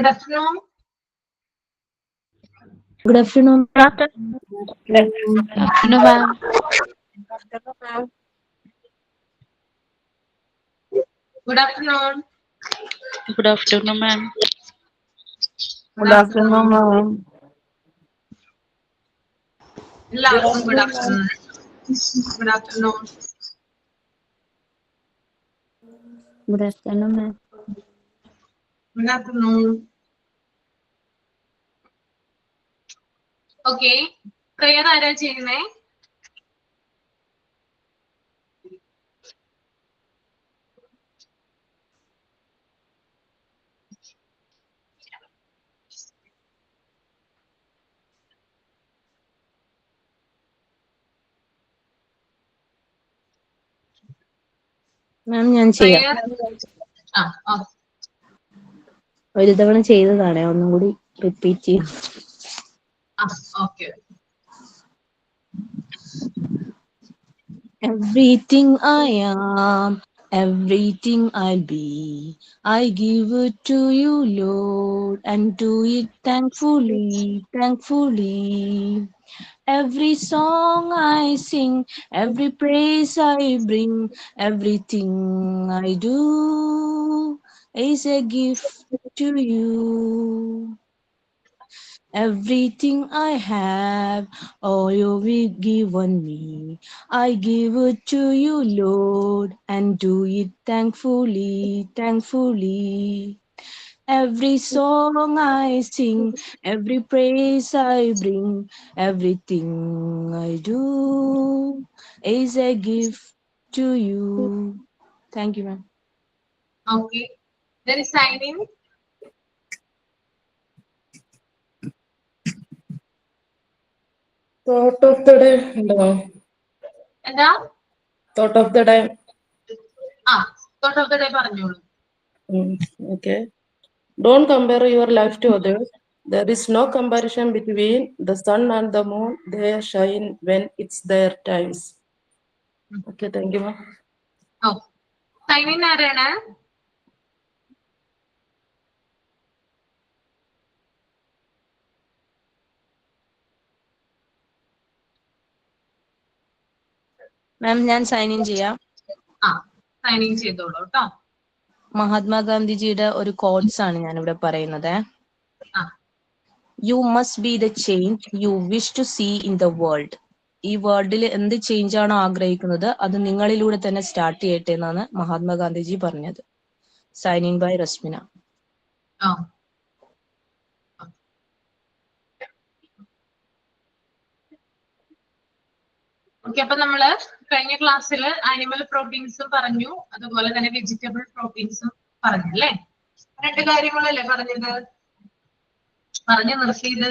Good afternoon. Good afternoon. Good afternoon, ma'am. Good afternoon. Good afternoon, ma'am. Good afternoon. Good afternoon. Good afternoon. Good afternoon. Good afternoon, ma'am. Good afternoon. Okay. Prayer ആരാ ചെയ്യുന്നേ? മാം ഞാൻ ചെയ്യാം. ഒരു തവണ ചെയ്തതാണേ, ഒന്നും കൂടി repeat ചെയ്യാം. Okay. Everything I am, everything I'll be, I give it to you, Lord, and do it thankfully, thankfully. Every song I sing, every praise I bring, everything I do is a gift to you. Everything I have, all you've given me, I give it to you, Lord, and do it thankfully, thankfully. Every song I sing, every praise I bring, everything I do is a gift to you. Thank you, ma'am. Okay. There is signing. Thought of the day. എന്താ? Thought of the day. Thought of the day പറഞ്ഞോളൂ. Okay. Don't compare your life to others. There is no comparison between the sun and the moon. They shine when it's their times. Okay, thank you, ma'am. Signing ആരാണ്? മാം ഞാൻ sign in ചെയ്യാം. Signing ചെയ്തോളൂ കേട്ടോ. മഹാത്മാഗാന്ധിജിയുടെ ഒരു quotes ആണ് ഞാനിവിടെ പറയുന്നത്. You must be the change you wish to see in the world. ഈ വേൾഡിൽ എന്ത് ചേഞ്ച് ആണോ ആഗ്രഹിക്കുന്നത് അത് നിങ്ങളിലൂടെ തന്നെ സ്റ്റാർട്ട് ചെയ്യട്ടെ എന്നാണ് മഹാത്മാഗാന്ധിജി പറഞ്ഞത്. Signing by Rasmina. ഓക്കെ, അപ്പൊ നമ്മള് കഴിഞ്ഞ ക്ലാസ്സിൽ ആനിമൽ പ്രോട്ടീൻസും പറഞ്ഞു, അതുപോലെ തന്നെ വെജിറ്റബിൾ പ്രോട്ടീൻസും പറഞ്ഞു അല്ലേ? രണ്ട് കാര്യങ്ങളല്ലേ പറഞ്ഞത്? പറഞ്ഞു നിർത്തിയത്?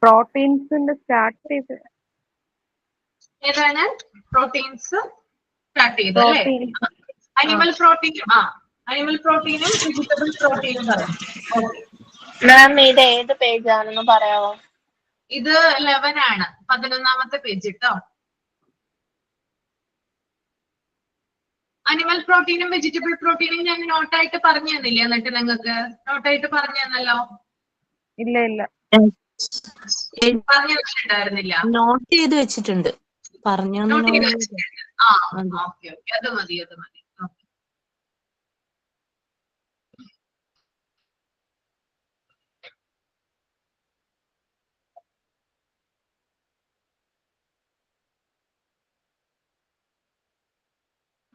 പ്രോട്ടീൻസിന്റെ സ്റ്റാർട്ട് ചെയ്ത് ഏതാണ്? പ്രോട്ടീൻസ് സ്റ്റാർട്ട് ചെയ്ത് അല്ലേ? അനിമൽ പ്രോട്ടീനും അനിമൽ പ്രോട്ടീനും വെജിറ്റബിൾ പ്രോട്ടീനും പറഞ്ഞു. മാം ഇത് ഏത് പേജ് ആണെന്ന് പറയാമോ? ഇത് 11 ആണ്, 11ാമത്തെ പേജ് കേട്ടോ. അനിമൽ പ്രോട്ടീനും വെജിറ്റബിൾ പ്രോട്ടീനും ഞാൻ നോട്ടായിട്ട് പറഞ്ഞു തന്നില്ലേ? എന്നിട്ട് നിങ്ങൾക്ക് നോട്ടായിട്ട് പറഞ്ഞു തന്നല്ലോ. ഇല്ല പറഞ്ഞു തന്നിട്ടുണ്ടായിരുന്നില്ല? നോട്ട് ചെയ്ത് വെച്ചിട്ടുണ്ട്. പറഞ്ഞു ഓക്കെ, അത് മതി.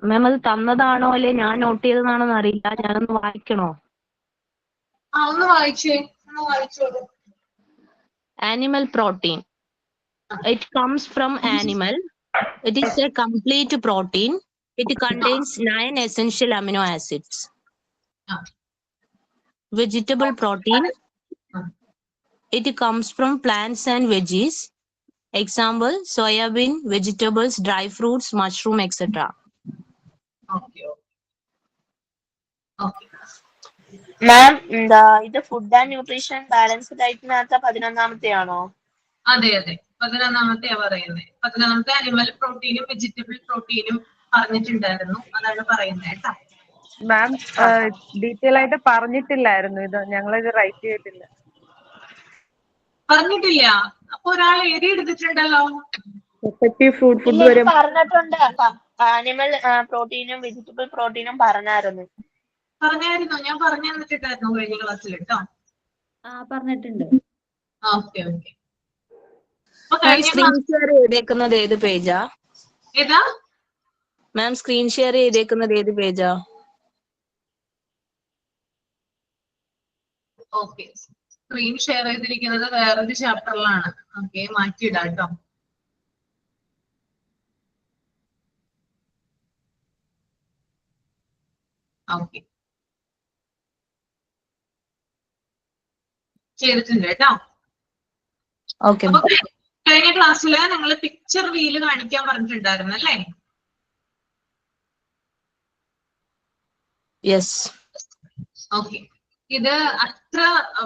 മാം അത് തന്നതാണോ അല്ലെ ഞാൻ നോട്ട് ചെയ്തതാണോ അറിയില്ല. ഞാനൊന്ന് വായിക്കണോ? ഒന്ന് വായിച്ചോളൂ. Animal protein. It comes from animal. It is a complete protein. It contains 9 essential amino acids. Vegetable protein. It comes from plants and veggies. Example, soybean, vegetables, dry fruits, mushroom, etc. മാം ഇത് food and nutrition balance ഡയറ്റിനകത്ത് 11ാമത്തെ ആണോ? അതെ, 11ാമത്തെയാ പറയുന്നത്. 11ാമത്തെ animal പ്രോട്ടീനും vegetable പ്രോട്ടീനും പറഞ്ഞിട്ടുണ്ടായിരുന്നു, അതാണ് പറയുന്നത് കേട്ടോ. മാം ഡീറ്റെയിൽ ആയിട്ട് പറഞ്ഞിട്ടില്ലായിരുന്നു ഇത്, ഞങ്ങളിത് റൈറ്റ് ചെയ്തിട്ടില്ല. പറഞ്ഞിട്ടില്ല? അപ്പൊ ഒരാൾ എഴുതിയെടുത്തിട്ടുണ്ടല്ലോ. എഫക്റ്റീവ് ഫുഡ് ഇല്ല, ഇത് വരും. പറഞ്ഞിട്ടുണ്ട്. ആനിമൽ പ്രോട്ടീനും വെജിറ്റബിൾ പ്രോട്ടീനും പറഞ്ഞായിരുന്നു. പറഞ്ഞായിരുന്നോ? ഞാൻ പറഞ്ഞു തന്നിട്ടുണ്ടായിരുന്നു കഴിഞ്ഞ ക്ലാസ്സിൽ കേട്ടോ. പറഞ്ഞിട്ടുണ്ട്. Okay okay. അപ്പൊ കഴിഞ്ഞ സ്ക്രീൻ ഷെയർ ചെയ്തേക്കുന്നത് ഏത് പേജാ? ഏതാ മാം സ്ക്രീൻ ഷെയർ ചെയ്തേക്കുന്നത് ഏത് പേജാ? ഓക്കെ, സ്ക്രീൻ ഷെയർ ചെയ്തിരിക്കുന്നത് വേറൊരു ചാപ്റ്ററിലാണ്. ഓക്കെ, മാറ്റിയിടാം കേട്ടോ. ഓക്കെ, ചെയ്തിട്ടുണ്ട് കേട്ടോ. ഓക്കെ. അപ്പൊ കഴിഞ്ഞ ക്ലാസ്സില് നിങ്ങൾ പിക്ചർ വീല് കാണിക്കാൻ പറഞ്ഞിട്ടുണ്ടായിരുന്നു അല്ലേ? യെസ്. ഓക്കെ, ഇത് അത്ര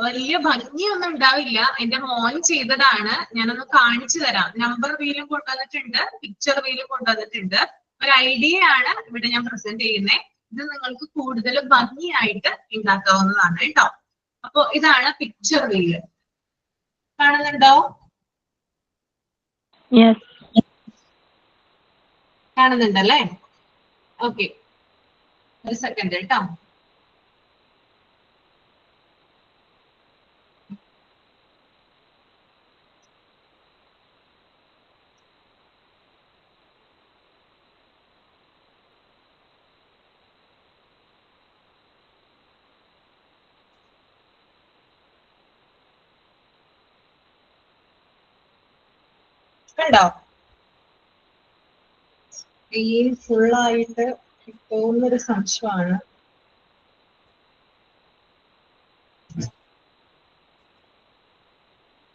വലിയ ഭംഗിയൊന്നും ഉണ്ടാവില്ല. എന്റെ മോൻ ചെയ്തതാണ്, ഞാനൊന്ന് കാണിച്ചു തരാം. നമ്പർ വീലും കൊണ്ടുവന്നിട്ടുണ്ട്, പിക്ചർ വീലും കൊണ്ടുവന്നിട്ടുണ്ട്. ഒരു ഐഡിയ ആണ് ഇവിടെ ഞാൻ പ്രസന്റ് ചെയ്യുന്നത്. ഇത് നിങ്ങൾക്ക് കൂടുതൽ ഭംഗിയായിട്ട് ഉണ്ടാക്കാവുന്നതാണ് കേട്ടോ. അപ്പൊ ഇതാണ് പിക്ചർ വീല്, കാണുന്നുണ്ടോ? കാണുന്നുണ്ടല്ലേ? ഓക്കെ, ഒരു സെക്കൻഡ് കേട്ടോ. കണ്ടോ? ഈ ഫുള്ളായിട്ട് പോകുന്നൊരു സംശയമാണ്.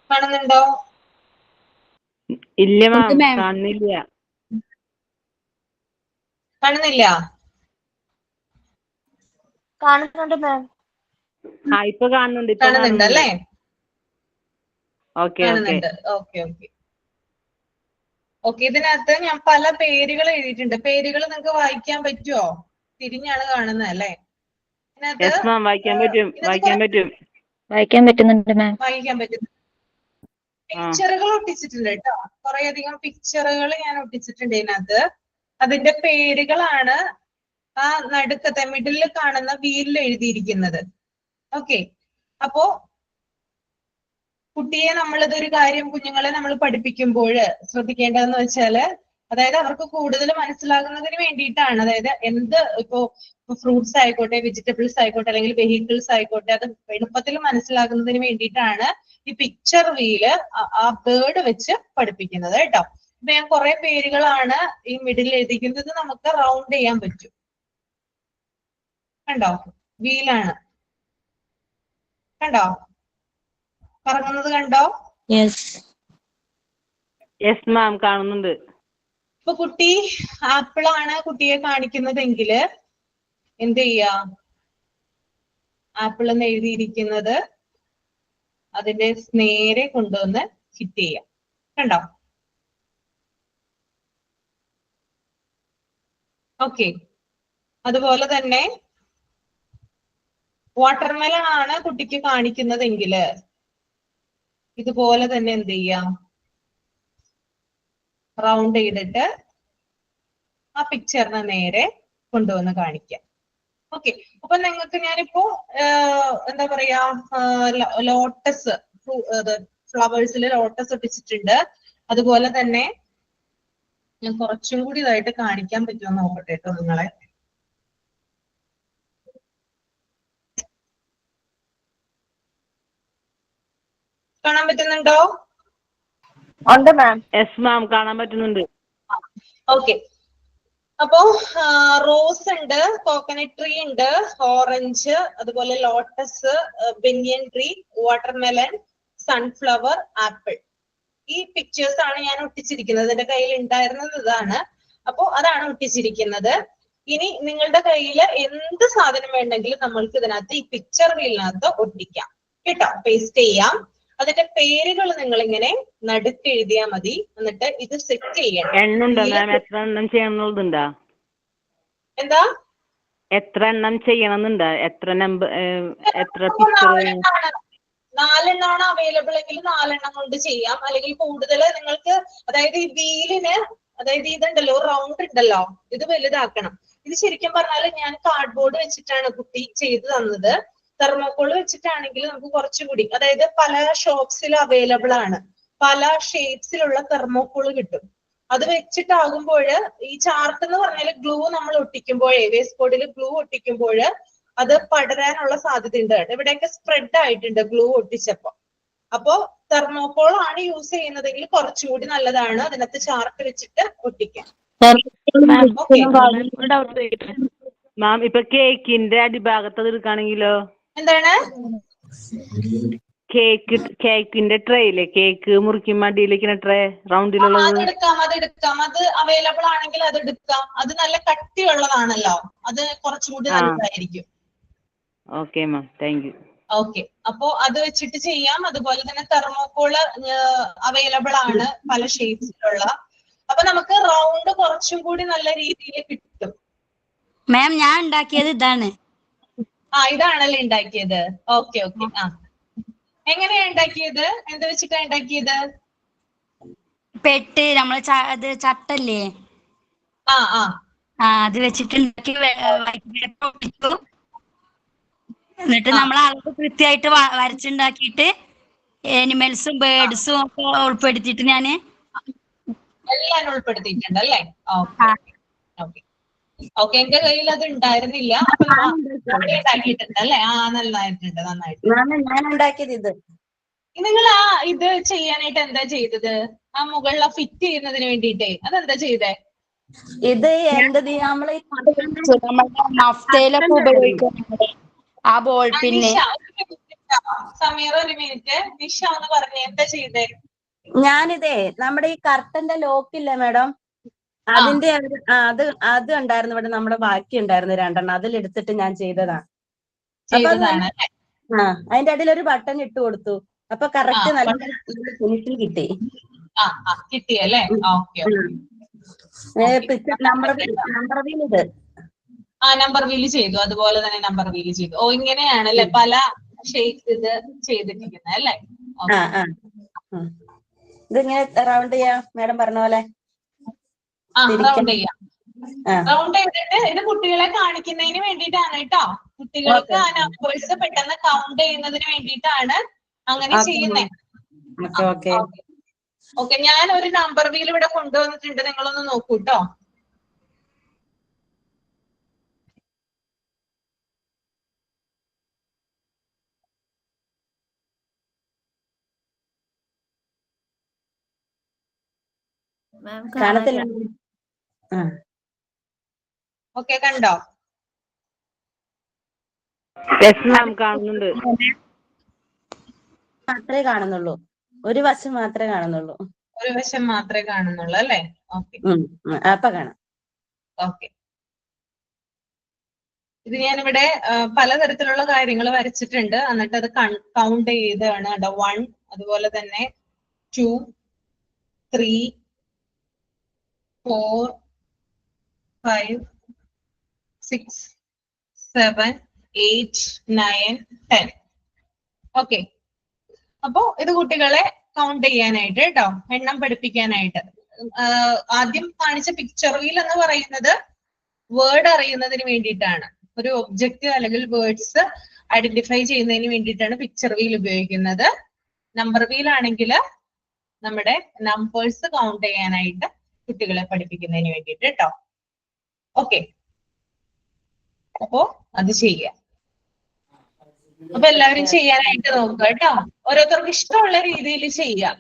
കാണുന്നുണ്ടോ? ഇല്ല മാം, കാണുന്നില്ല. കാണുന്നില്ല? കാണുന്നുണ്ട് മാം. ഇപ്പൊ കാണുന്നുണ്ട്. കാണുന്നുണ്ട് അല്ലേ? ഓക്കെ കാണുന്നുണ്ട്. Okay okay okay. ഇതിനകത്ത് ഞാൻ പല പേരുകൾ എഴുതിയിട്ടുണ്ട്. പേരുകൾ നിങ്ങൾക്ക് വായിക്കാൻ പറ്റുമോ? തിരിഞ്ഞാണ് കാണുന്നത് അല്ലേ? വായിക്കാൻ പറ്റും. വായിക്കാൻ പറ്റുന്നുണ്ട് മാം. വായിക്കാൻ പറ്റും. പിക്ചറുകൾ ഒട്ടിച്ചിട്ടുണ്ട് കേട്ടോ. കുറെ അധികം പിക്ചറുകൾ ഞാൻ ഒട്ടിച്ചിട്ടുണ്ട് ഇതിനകത്ത്. അതിന്റെ പേരുകളാണ് ആ നടുക്കത്തെ മിഡിലിൽ കാണുന്ന വീലിൽ എഴുതിയിരിക്കുന്നത്. ഓക്കെ, അപ്പോ കുട്ടിയെ നമ്മളിതൊരു കാര്യം കുഞ്ഞുങ്ങളെ നമ്മൾ പഠിപ്പിക്കുമ്പോൾ ശ്രദ്ധിക്കേണ്ടതെന്ന് വെച്ചാല്, അതായത് അവർക്ക് കൂടുതൽ മനസ്സിലാകുന്നതിന് വേണ്ടിയിട്ടാണ്. അതായത് എന്ത് ഇപ്പോ ഫ്രൂട്ട്സ് ആയിക്കോട്ടെ, വെജിറ്റബിൾസ് ആയിക്കോട്ടെ, അല്ലെങ്കിൽ വെഹിക്കിൾസ് ആയിക്കോട്ടെ, അത് എളുപ്പത്തിൽ മനസ്സിലാകുന്നതിന് വേണ്ടിയിട്ടാണ് ഈ പിക്ചർ വീല് ആ ബേർഡ് വെച്ച് പഠിപ്പിക്കുന്നത് കേട്ടോ. ഇപ്പൊ ഞാൻ കുറെ പേരുകളാണ് ഈ മിഡിൽ എഴുതിക്കുന്നത്. നമുക്ക് റൗണ്ട് ചെയ്യാൻ പറ്റും. കണ്ടോ? വീലാണ്. കണ്ടോ? കറങ്ങുന്നത് കണ്ടോ? യെസ് മാം, കാണുന്നുണ്ട്. ഇപ്പൊ കുട്ടി ആപ്പിളാണ് കുട്ടിയെ കാണിക്കുന്നതെങ്കില് എന്ത് ചെയ്യാ? ആപ്പിൾ എന്ന് എഴുതിയിരിക്കുന്നത് അതിന്റെ നേരെ കൊണ്ടുവന്ന് ഹിറ്റ് ചെയ്യാം. കണ്ടോ? ഓക്കെ, അതുപോലെ തന്നെ വാട്ടർമെലൺ ആണ് കുട്ടിക്ക് കാണിക്കുന്നതെങ്കില് ഇതുപോലെ തന്നെ എന്ത് ചെയ്യാം? റൗണ്ട് ചെയ്തിട്ട് ആ പിക്ചറിനെ നേരെ കൊണ്ടുവന്ന് കാണിക്കാം. ഓക്കെ, അപ്പൊ നിങ്ങൾക്ക് ഞാനിപ്പോ എന്താ പറയാ, ലോട്ടസ് ഫ്ലവേഴ്സിൽ ലോട്ടസ് ഒട്ടിച്ചിട്ടുണ്ട്. അതുപോലെ തന്നെ ഞാൻ കുറച്ചും കൂടി ഇതായിട്ട് കാണിക്കാൻ പറ്റുമെന്ന് നോക്കട്ടെ കേട്ടോ നിങ്ങളെ. കാണാൻ പറ്റുന്നുണ്ടോ? ഉണ്ട് മാം. യെസ് മാം, കാണാൻ പറ്റുന്നുണ്ട്. ഓക്കെ, അപ്പോ റോസ് ഉണ്ട്, കോക്കനട്ട് ട്രീ ഉണ്ട്, ഓറഞ്ച്, അതുപോലെ lotus, banyan tree, watermelon, sunflower, apple. ഈ പിക്ചേഴ്സ് ആണ് ഞാൻ ഒട്ടിച്ചിരിക്കുന്നത്. എന്റെ കയ്യിൽ ഉണ്ടായിരുന്നത് ഇതാണ്. അപ്പോ അതാണ് ഒട്ടിച്ചിരിക്കുന്നത്. ഇനി നിങ്ങളുടെ കയ്യിൽ എന്ത് സാധനം വേണമെങ്കിലും നമ്മൾക്ക് ഇതിനകത്ത് ഈ പിക്ചർ വീലിനകത്ത് ഒട്ടിക്കാം കേട്ടോ. പേസ്റ്റ് ചെയ്യാം. അതിന്റെ പേരുകൾ നിങ്ങൾ ഇങ്ങനെ നടുക്ക് എഴുതിയാൽ മതി. എന്നിട്ട് ഇത് സെറ്റ് ചെയ്യണം. എണ്ണുണ്ടോ മാം? എത്ര എണ്ണം ചെയ്യണമെന്നുണ്ടാ? എന്താ എത്ര എണ്ണം ചെയ്യണമെന്നുണ്ടോ? എത്ര നമ്പർ എത്ര പിക്ചർ വേണം? 4 എണ്ണമാണ് അവൈലബിൾ എങ്കിൽ 4 എണ്ണം കൊണ്ട് ചെയ്യാം. അല്ലെങ്കിൽ കൂടുതൽ നിങ്ങൾക്ക്, അതായത് ഈ വീലിന്, അതായത് ഇതുണ്ടല്ലോ റൗണ്ട് ഉണ്ടല്ലോ, ഇത് വലുതാക്കണം. ഇത് ശരിക്കും പറഞ്ഞാൽ ഞാൻ കാർഡ്ബോർഡ് വെച്ചിട്ടാണ് കുട്ടി ചെയ്തു തന്നത്. തെർമോക്കോൾ വെച്ചിട്ടാണെങ്കിൽ നമുക്ക് കുറച്ചുകൂടി, അതായത് പല ഷോപ്സിൽ അവൈലബിൾ ആണ്, പല ഷേപ്സിലുള്ള തെർമോക്കോൾ കിട്ടും. അത് വെച്ചിട്ടാകുമ്പോൾ ഈ ചാർട്ട് എന്ന് പറഞ്ഞാൽ ഗ്ലൂ നമ്മൾ ഒട്ടിക്കുമ്പോഴേ, വേസ്റ്റ് ബോർഡിൽ ഗ്ലൂ ഒട്ടിക്കുമ്പോൾ അത് പടരാനുള്ള സാധ്യതയുണ്ട്. ഇവിടെയൊക്കെ സ്പ്രെഡ് ആയിട്ടുണ്ട് ഗ്ലൂ ഒട്ടിച്ചപ്പോ. അപ്പോ തെർമോക്കോൾ ആണ് യൂസ് ചെയ്യുന്നതെങ്കിൽ കുറച്ചുകൂടി നല്ലതാണ് അതിനകത്ത് ചാർട്ട് വെച്ചിട്ട് ഒട്ടിക്കാൻ. മാം ഇപ്പൊ കേക്കിന്റെ അടിഭാഗത്ത് അത് എടുക്കുകയാണെങ്കിലോ? എന്താണ്? കേക്കിന്റെ ട്രേയില്ലേ, കേക്ക് മുറിക്കുമ്പോ അടിയിലേക്കുന്ന ട്രേ റൗണ്ടിലുള്ളത്, അതെടുക്കാം. അത് അവൈലബിൾ ആണെങ്കിൽ അത് എടുക്കാം. അത് നല്ല കട്ടിയുള്ളതാണല്ലോ, അത് കുറച്ചുകൂടി നല്ലതായിരിക്കും. Okay ma'am, thank U. Okay, അപ്പോ അത് വെച്ചിട്ട് ചെയ്യാം. അതുപോലെ തന്നെ തെർമോക്കോള് അവൈലബിൾ ആണ് പല ഷേപ്സിലുള്ള. അപ്പൊ നമുക്ക് റൗണ്ട് കുറച്ചും കൂടി നല്ല രീതിയിൽ കിട്ടും. മാം ഞാൻ ഉണ്ടാക്കിയത് ഇതാണ്. ഇതാണല്ലേ ഉണ്ടാക്കിയത്? ഓക്കെ. എങ്ങനെയാ ഉണ്ടാക്കിയത്? എന്ത് വെച്ചിട്ടാ ഉണ്ടാക്കിയത്? പെട്ട് നമ്മള് ചട്ടല്ലേ, അത് വെച്ചിട്ട് ഉണ്ടാക്കി. എന്നിട്ട് നമ്മൾ അളവ് കൃത്യമായിട്ട് വരച്ചുണ്ടാക്കിയിട്ട് ആനിമൽസും ബേർഡ്സും ഒക്കെ ഉൾപ്പെടുത്തിയിട്ട് ഞാന് എല്ലാം ഉൾപ്പെടുത്തിയിട്ടുണ്ട് അല്ലേ? ഓക്കെ. എന്റെ കയ്യിൽ അത് ഉണ്ടായിരുന്നില്ല. അപ്പൊ ഉണ്ടാക്കിയിട്ടുണ്ട് അല്ലേ? നന്നായിട്ടുണ്ട്. ഞാൻ ഉണ്ടാക്കിയത് ഇത്. നിങ്ങൾ ഇത് ചെയ്യാനായിട്ട് എന്താ ചെയ്തത്? മുകളിൽ ഫിറ്റ് ചെയ്യുന്നതിന് വേണ്ടിട്ടേ അതെന്താ ചെയ്തേ? ഇത് എന്റത് നമ്മള് മഫ്തയിലൊക്കെ ഉപയോഗിക്കുന്നത് ആ ബോൾ. പിന്നെ സമീറ ഒരു മിനിറ്റ്, നിഷ ഒന്ന് പറഞ്ഞേ, എന്താ ചെയ്തേ? ഞാനിതേ നമ്മുടെ ഈ കർട്ടന്റെ ലോക്കില്ലേ മാഡം, അതിന്റെ അത് ഉണ്ടായിരുന്നു ഇവിടെ, നമ്മുടെ ബാക്കി ഉണ്ടായിരുന്നു 2 എണ്ണം, അതിലെടുത്തിട്ട് ഞാൻ ചെയ്തതാണ്. അപ്പൊ അതിന്റെ അടിയിൽ ഒരു ബട്ടൺ ഇട്ട് കൊടുത്തു. അപ്പൊ കറക്റ്റ് നല്ല ഫിനിഷിൽ കിട്ടി. കിട്ടിയല്ലേ? ഓക്കെ. നമ്പർ വീല് ചെയ്തു. അതുപോലെ തന്നെ നമ്പർ വീല് ചെയ്തു. ഇങ്ങനെയാണല്ലേ പല ഷേപ്പ് ഇത് ചെയ്തിട്ടിരിക്കുന്നത് അല്ലേ? ഇതിങ്ങനെ റൗണ്ട് ചെയ്യാം മാഡം പറഞ്ഞ പോലെ. റൗണ്ട് ചെയ്യാം. റൗണ്ട് ചെയ്തിട്ട് ഇത് കുട്ടികളെ കാണിക്കുന്നതിന് വേണ്ടിയിട്ടാണ് കേട്ടോ. കുട്ടികൾക്ക് ആ നമ്പേഴ്സ് പെട്ടെന്ന് കൗണ്ട് ചെയ്യുന്നതിന് വേണ്ടിയിട്ടാണ് അങ്ങനെ ചെയ്യുന്നത്. ഓക്കെ, ഞാൻ ഒരു നമ്പർ വീൽ ഇവിടെ കൊണ്ടുവന്നിട്ടുണ്ട്, നിങ്ങളൊന്ന് നോക്കൂ കേട്ടോ. ഓക്കെ, കണ്ടോ? കാണുന്നുണ്ട്. മാത്രമേ കാണുന്നുള്ളൂ, ഒരു വശം മാത്രമേ കാണുന്നുള്ളൂ. ഒരു വശം മാത്രമേ കാണുന്നുള്ളൂ അല്ലേ? ഓക്കെ. അപ്പൊ കാണാം. ഓക്കെ, ഇത് ഞാനിവിടെ പലതരത്തിലുള്ള കാര്യങ്ങൾ വരച്ചിട്ടുണ്ട്. എന്നിട്ട് അത് കൗണ്ട് ചെയ്താണ്. 1, അതുപോലെ തന്നെ 2, 3, 4, 5, 6, 7, 8, 9, 10. ഓക്കെ, അപ്പോ ഇത് കുട്ടികളെ കൗണ്ട് ചെയ്യാനായിട്ട് കേട്ടോ, എണ്ണം പഠിപ്പിക്കാനായിട്ട്. ആദ്യം കാണിച്ച പിക്ചർ വീൽ എന്ന് പറയുന്നത് വേർഡ് അറിയുന്നതിന് വേണ്ടിയിട്ടാണ്. ഒരു ഒബ്ജക്റ്റ് അല്ലെങ്കിൽ വേർഡ്സ് ഐഡന്റിഫൈ ചെയ്യുന്നതിന് വേണ്ടിയിട്ടാണ് പിക്ചർ വീൽ ഉപയോഗിക്കുന്നത്. നമ്പർ വീൽ ആണെങ്കിൽ നമ്മുടെ നമ്പേഴ്സ് കൗണ്ട് ചെയ്യാനായിട്ട് കുട്ടികളെ പഠിപ്പിക്കുന്നതിന് വേണ്ടിയിട്ട് കേട്ടോ. ഓക്കെ, അപ്പോ അത് ചെയ്യാം. അപ്പൊ എല്ലാവരും ചെയ്യാനായിട്ട് നോക്കുക കേട്ടോ. ഓരോരുത്തർക്ക് ഇഷ്ടമുള്ള രീതിയിൽ ചെയ്യാം.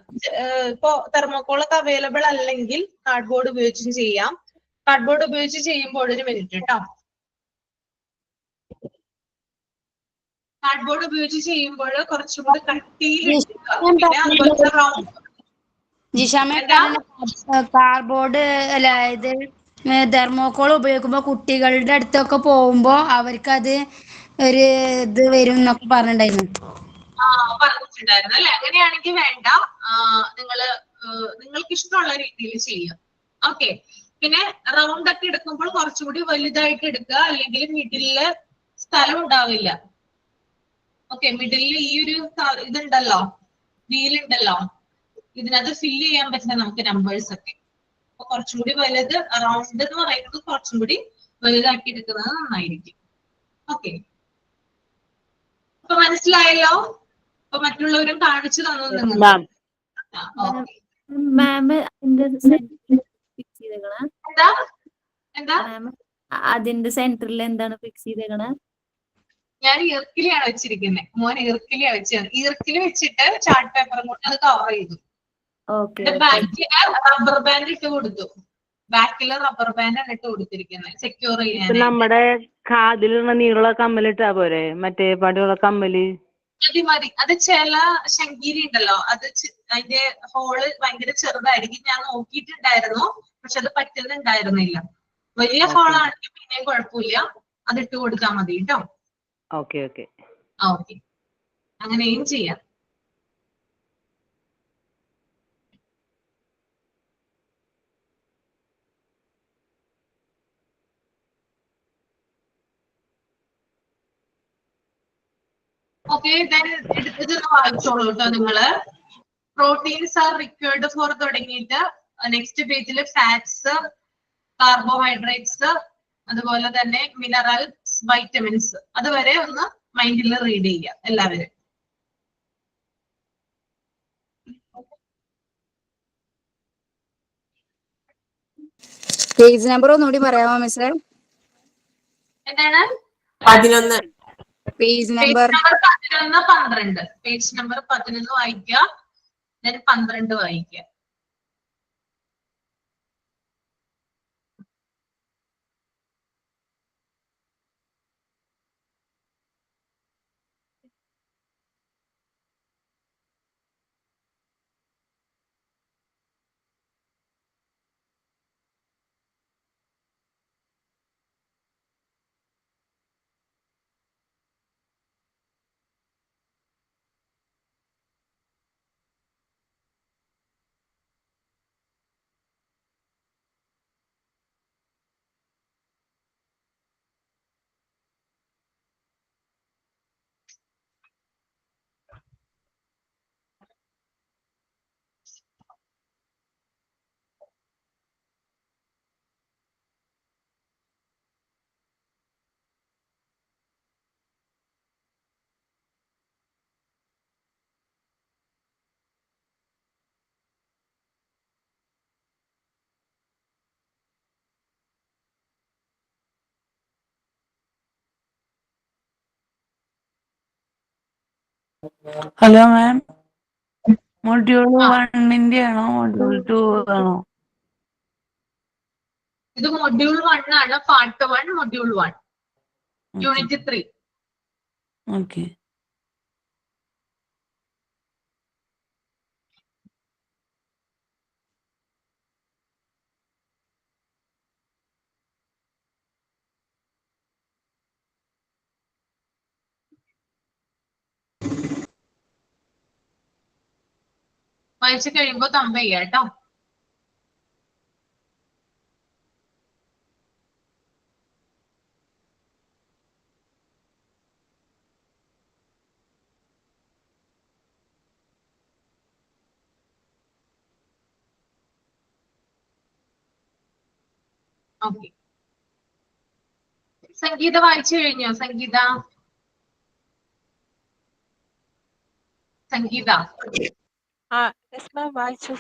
ഇപ്പൊ തെർമോക്കോളൊക്കെ അവൈലബിൾ അല്ലെങ്കിൽ കാർഡ്ബോർഡ് ഉപയോഗിച്ചും ചെയ്യാം. കാർഡ്ബോർഡ് ഉപയോഗിച്ച് ചെയ്യുമ്പോൾ ഒരു മിനിറ്റ് കേട്ടോ. കാർഡ്ബോർഡ് ഉപയോഗിച്ച് ചെയ്യുമ്പോൾ കുറച്ചുകൂടി കട്ടിയിൽ കാർഡ്ബോർഡ് അല്ല, ഇത് തെർമോക്കോൾ ഉപയോഗിക്കുമ്പോ കുട്ടികളുടെ അടുത്തൊക്കെ പോകുമ്പോ അവർക്കത് ഒരു ഇത് വരും എന്നൊക്കെ പറഞ്ഞിട്ടുണ്ടായിരുന്നു. പറഞ്ഞിട്ടുണ്ടായിരുന്നു അല്ലെ? അങ്ങനെയാണെങ്കിൽ വേണ്ട, നിങ്ങൾക്ക് ഇഷ്ടമുള്ള രീതിയിൽ ചെയ്യാം. ഓക്കെ, പിന്നെ റൗണ്ട് ഒക്കെ എടുക്കുമ്പോൾ കുറച്ചുകൂടി വലുതായിട്ട് എടുക്കുക, അല്ലെങ്കിൽ മിഡിലില് സ്ഥലം ഉണ്ടാവില്ല. ഓക്കെ, മിഡിലിൽ ഈ ഒരു ഇതുണ്ടല്ലോ, വീലുണ്ടല്ലോ, ഇതിനകത്ത് ഫില്ല് ചെയ്യാൻ പറ്റില്ല നമുക്ക് നമ്പേഴ്സ് ഒക്കെ. അപ്പൊ കുറച്ചും കൂടി വലുത്, റൗണ്ട് എന്ന് പറയുന്നത് കുറച്ചും കൂടി വലുതാക്കി എടുക്കുന്നത് നന്നായിരിക്കും. ഓക്കെ, അപ്പൊ മനസ്സിലായല്ലോ? അപ്പൊ മറ്റുള്ളവരും കാണിച്ചു തന്നു നിങ്ങൾക്ക്. എന്താ എന്താ അതിന്റെ സെന്ററിൽ എന്താണ് ഫിക്സ് ചെയ്തേക്കണേ? ഞാൻ ഈർക്കിലിയാണ് വെച്ചിരിക്കുന്നത്. മോൻ ഈർക്കിലിയാണ് വെച്ചത്. ഈർക്കിലി വെച്ചിട്ട് ചാർട്ട് പേപ്പറും കൊണ്ട് അത് കവർ ചെയ്തു. ബാക്കില് റബ്ബർ ബാൻഡ് ഇട്ട് കൊടുത്തു. ബാക്കില് റബ്ബർ ബാൻഡ് ആണ് ഇട്ട് കൊടുത്തിരിക്കുന്നത് സെക്യൂർ ചെയ്യാൻ. നമ്മുടെ കാതിലുള്ള നീളമുള്ള കമ്മലിട്ടാ പോരെ, മറ്റേ പടിയുള്ള കമ്മല്? മതി മതി. അത് ചില ശങ്കീരി ഉണ്ടല്ലോ, അത് അതിന്റെ ഹോള് ഭയങ്കര ചെറുതായിരിക്കും. ഞാൻ നോക്കിയിട്ടുണ്ടായിരുന്നു, പക്ഷെ അത് പറ്റുന്നുണ്ടായിരുന്നില്ല. വലിയ ഹോളാണെങ്കിൽ പിന്നെയും കുഴപ്പമില്ല, അത് ഇട്ട് കൊടുത്താൽ മതി കേട്ടോ. ഓക്കെ ഓക്കെ ഓക്കെ, അങ്ങനെയും ചെയ്യാം. ഓക്കെ, എടുത്തത് വായിച്ചോളൂ കേട്ടോ നിങ്ങള്. പ്രോട്ടീൻസ് ആർ റിക്വയർഡ് ഫോർ തുടങ്ങിയിട്ട് നെക്സ്റ്റ് പേജിൽ ഫാറ്റ്സ്, കാർബോഹൈഡ്രേറ്റ്സ്, അതുപോലെ തന്നെ മിനറൽസ്, വൈറ്റമിൻസ്, അതുവരെ ഒന്ന് മൈൻഡിൽ റീഡ് ചെയ്യുക എല്ലാവരും. പേജ് നമ്പർ ഒന്നുകൂടി പറയാമോ മിസ്സേ? എന്താണ്? 11. Page number 11, 12. പേജ് നമ്പർ 11 വായിക്കുക, then 12 വായിക്കുക. ഹലോ മാം, മൊഡ്യൂൾ 1 ആണോ മൊഡ്യൂൾ 2 ആണോ? ഇത് മൊഡ്യൂൾ 1 ആണ്, പാർട്ട് 1, മൊഡ്യൂൾ 1, യൂണിറ്റ് 3. ഓക്കെ. വായിച്ചു കഴിയുമ്പോ തമ്പ ചെയ്യാം കേട്ടോ. ഓക്കെ, സംഗീത വായിച്ചു കഴിഞ്ഞോ? സംഗീത സംഗീത വായിച്ചു.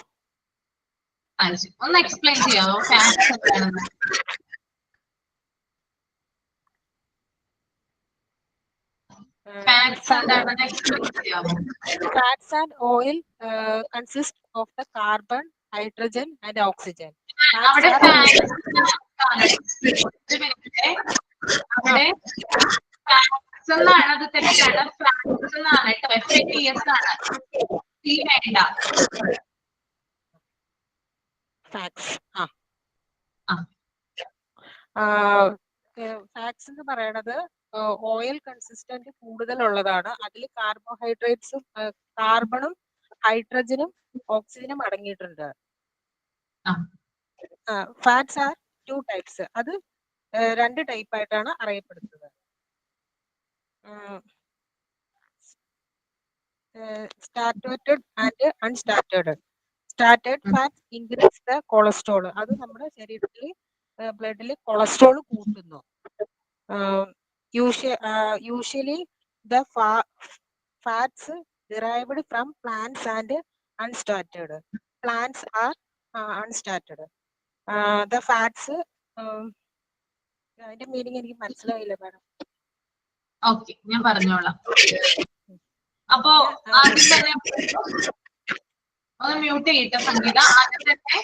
ഒന്ന് എക്സ്പ്ലെയിൻ ചെയ്യാമോ ഫാക്ട്സ് എന്താണെന്ന്? Fats എന്താണെന്ന് explain ചെയ്യാമോ? Fats and oil consist of the carbon, hydrogen and oxygen. അവിടെ ഫാറ്റ്സ് അവിടെ ഫാറ്റ്സ് എന്നാണ്, അത് തെറ്റാണ്. ഫ്ലാറ്റ്സ് എന്നാണ് കേട്ടോ, FATS ആണ്. ഈ വേണ്ട. Fats. ആ. ഫാറ്റ്സ് എന്ന് പറയുന്നത് ഓയിൽ കൺസിസ്റ്റന്റ് കൂടുതലുള്ളതാണ്. അതിൽ കാർബോഹൈഡ്രേറ്റ്സും കാർബണും ഹൈഡ്രജനും ഓക്സിജനും അടങ്ങിയിട്ടുണ്ട്. Fats are 2 types. അത് 2 ടൈപ്പ് ആയിട്ടാണ് അറിയപ്പെടുന്നത്. Saturated and unsaturated. Saturated fat increase the cholesterol. അത് നമ്മുടെ ശരീരത്തിൽ ബ്ലഡിൽ കൊളസ്ട്രോൾ കൂട്ടുന്നു. Usually the fats derived from plants and unstarted. Plants are unstarted. The fats, അതിന്റെ മീനിങ് എനിക്ക് മനസ്സിലായില്ല മാഡം. ഓക്കെ, ഞാൻ പറഞ്ഞോളാം. അപ്പോ ആദ്യം തന്നെ ഒന്ന് മ്യൂട്ട് ചെയ്തിട്ട് സംഗീത. ആദ്യം തന്നെ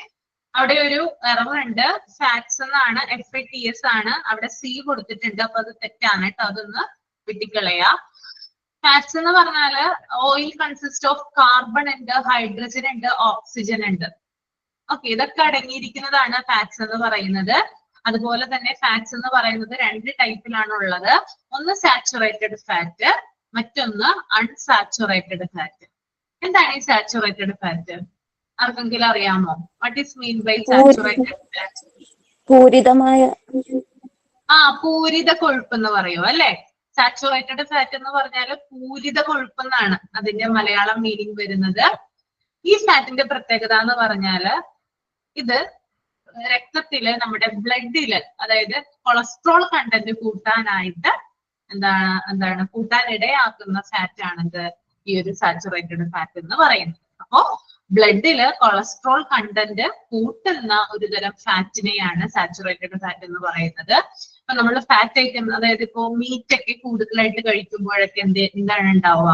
അവിടെ ഒരു എറർ ഉണ്ട്. ഫാറ്റ്സ് എന്നാണ്, FATS ആണ്. അവിടെ C കൊടുത്തിട്ടുണ്ട്. അപ്പൊ അത് തെറ്റാണ് കേട്ടോ, അതൊന്ന് വെട്ടിക്കളയാ. ഫാറ്റ്സ് എന്ന് പറഞ്ഞാല് ഓയിൽ കൺസിസ്റ്റ് ഓഫ് കാർബൺ ഉണ്ട്, ഹൈഡ്രജൻ ഉണ്ട്, ഓക്സിജൻ ഉണ്ട്. ഓക്കെ, ഇതൊക്കെ അടങ്ങിയിരിക്കുന്നതാണ് ഫാറ്റ്സ് എന്ന് പറയുന്നത്. അതുപോലെ തന്നെ ഫാറ്റ്സ് എന്ന് പറയുന്നത് 2 ടൈപ്പിലാണ് ഉള്ളത്. ഒന്ന് സാച്ചുറേറ്റഡ് ഫാറ്റ്, മറ്റൊന്ന് അൺസാച്ചുറേറ്റഡ് ഫാറ്റ്. എന്താണ് ഈ സാച്ചുറേറ്റഡ് ഫാറ്റ്? ആർക്കെങ്കിലും അറിയാമോ? What is mean by saturated fat? പൂരിതമായ പൂരിത കൊഴുപ്പ് എന്ന് പറയും അല്ലെ. സാച്ചുറേറ്റഡ് ഫാറ്റ് എന്ന് പറഞ്ഞാൽ പൂരിത കൊഴുപ്പ് എന്നാണ് അതിന്റെ മലയാളം മീനിങ് വരുന്നത്. ഈ ഫാറ്റിന്റെ പ്രത്യേകത എന്ന് പറഞ്ഞാല് ഇത് രക്തത്തില്, നമ്മുടെ ബ്ലഡില്, അതായത് കൊളസ്ട്രോൾ കണ്ടന്റ് കൂട്ടാനായിട്ട് എന്താണ് കൂട്ടാനിടയാക്കുന്ന ഫാറ്റ് ആണിത് ഈ ഒരു സാച്ചുറേറ്റഡ് ഫാറ്റ് എന്ന് പറയുന്നത്. അപ്പോ ബ്ലഡില് കൊളസ്ട്രോൾ കണ്ടന്റ് കൂട്ടുന്ന ഒരു തരം ഫാറ്റിനെയാണ് സാച്ചുറേറ്റഡ് ഫാറ്റ് എന്ന് പറയുന്നത്. ഇപ്പൊ നമ്മൾ ഫാറ്റ് ഐറ്റം, അതായത് ഇപ്പോ മീറ്റ് ഒക്കെ കൂടുതലായിട്ട് കഴിക്കുമ്പോഴൊക്കെ എന്താണ് ഉണ്ടാവുക?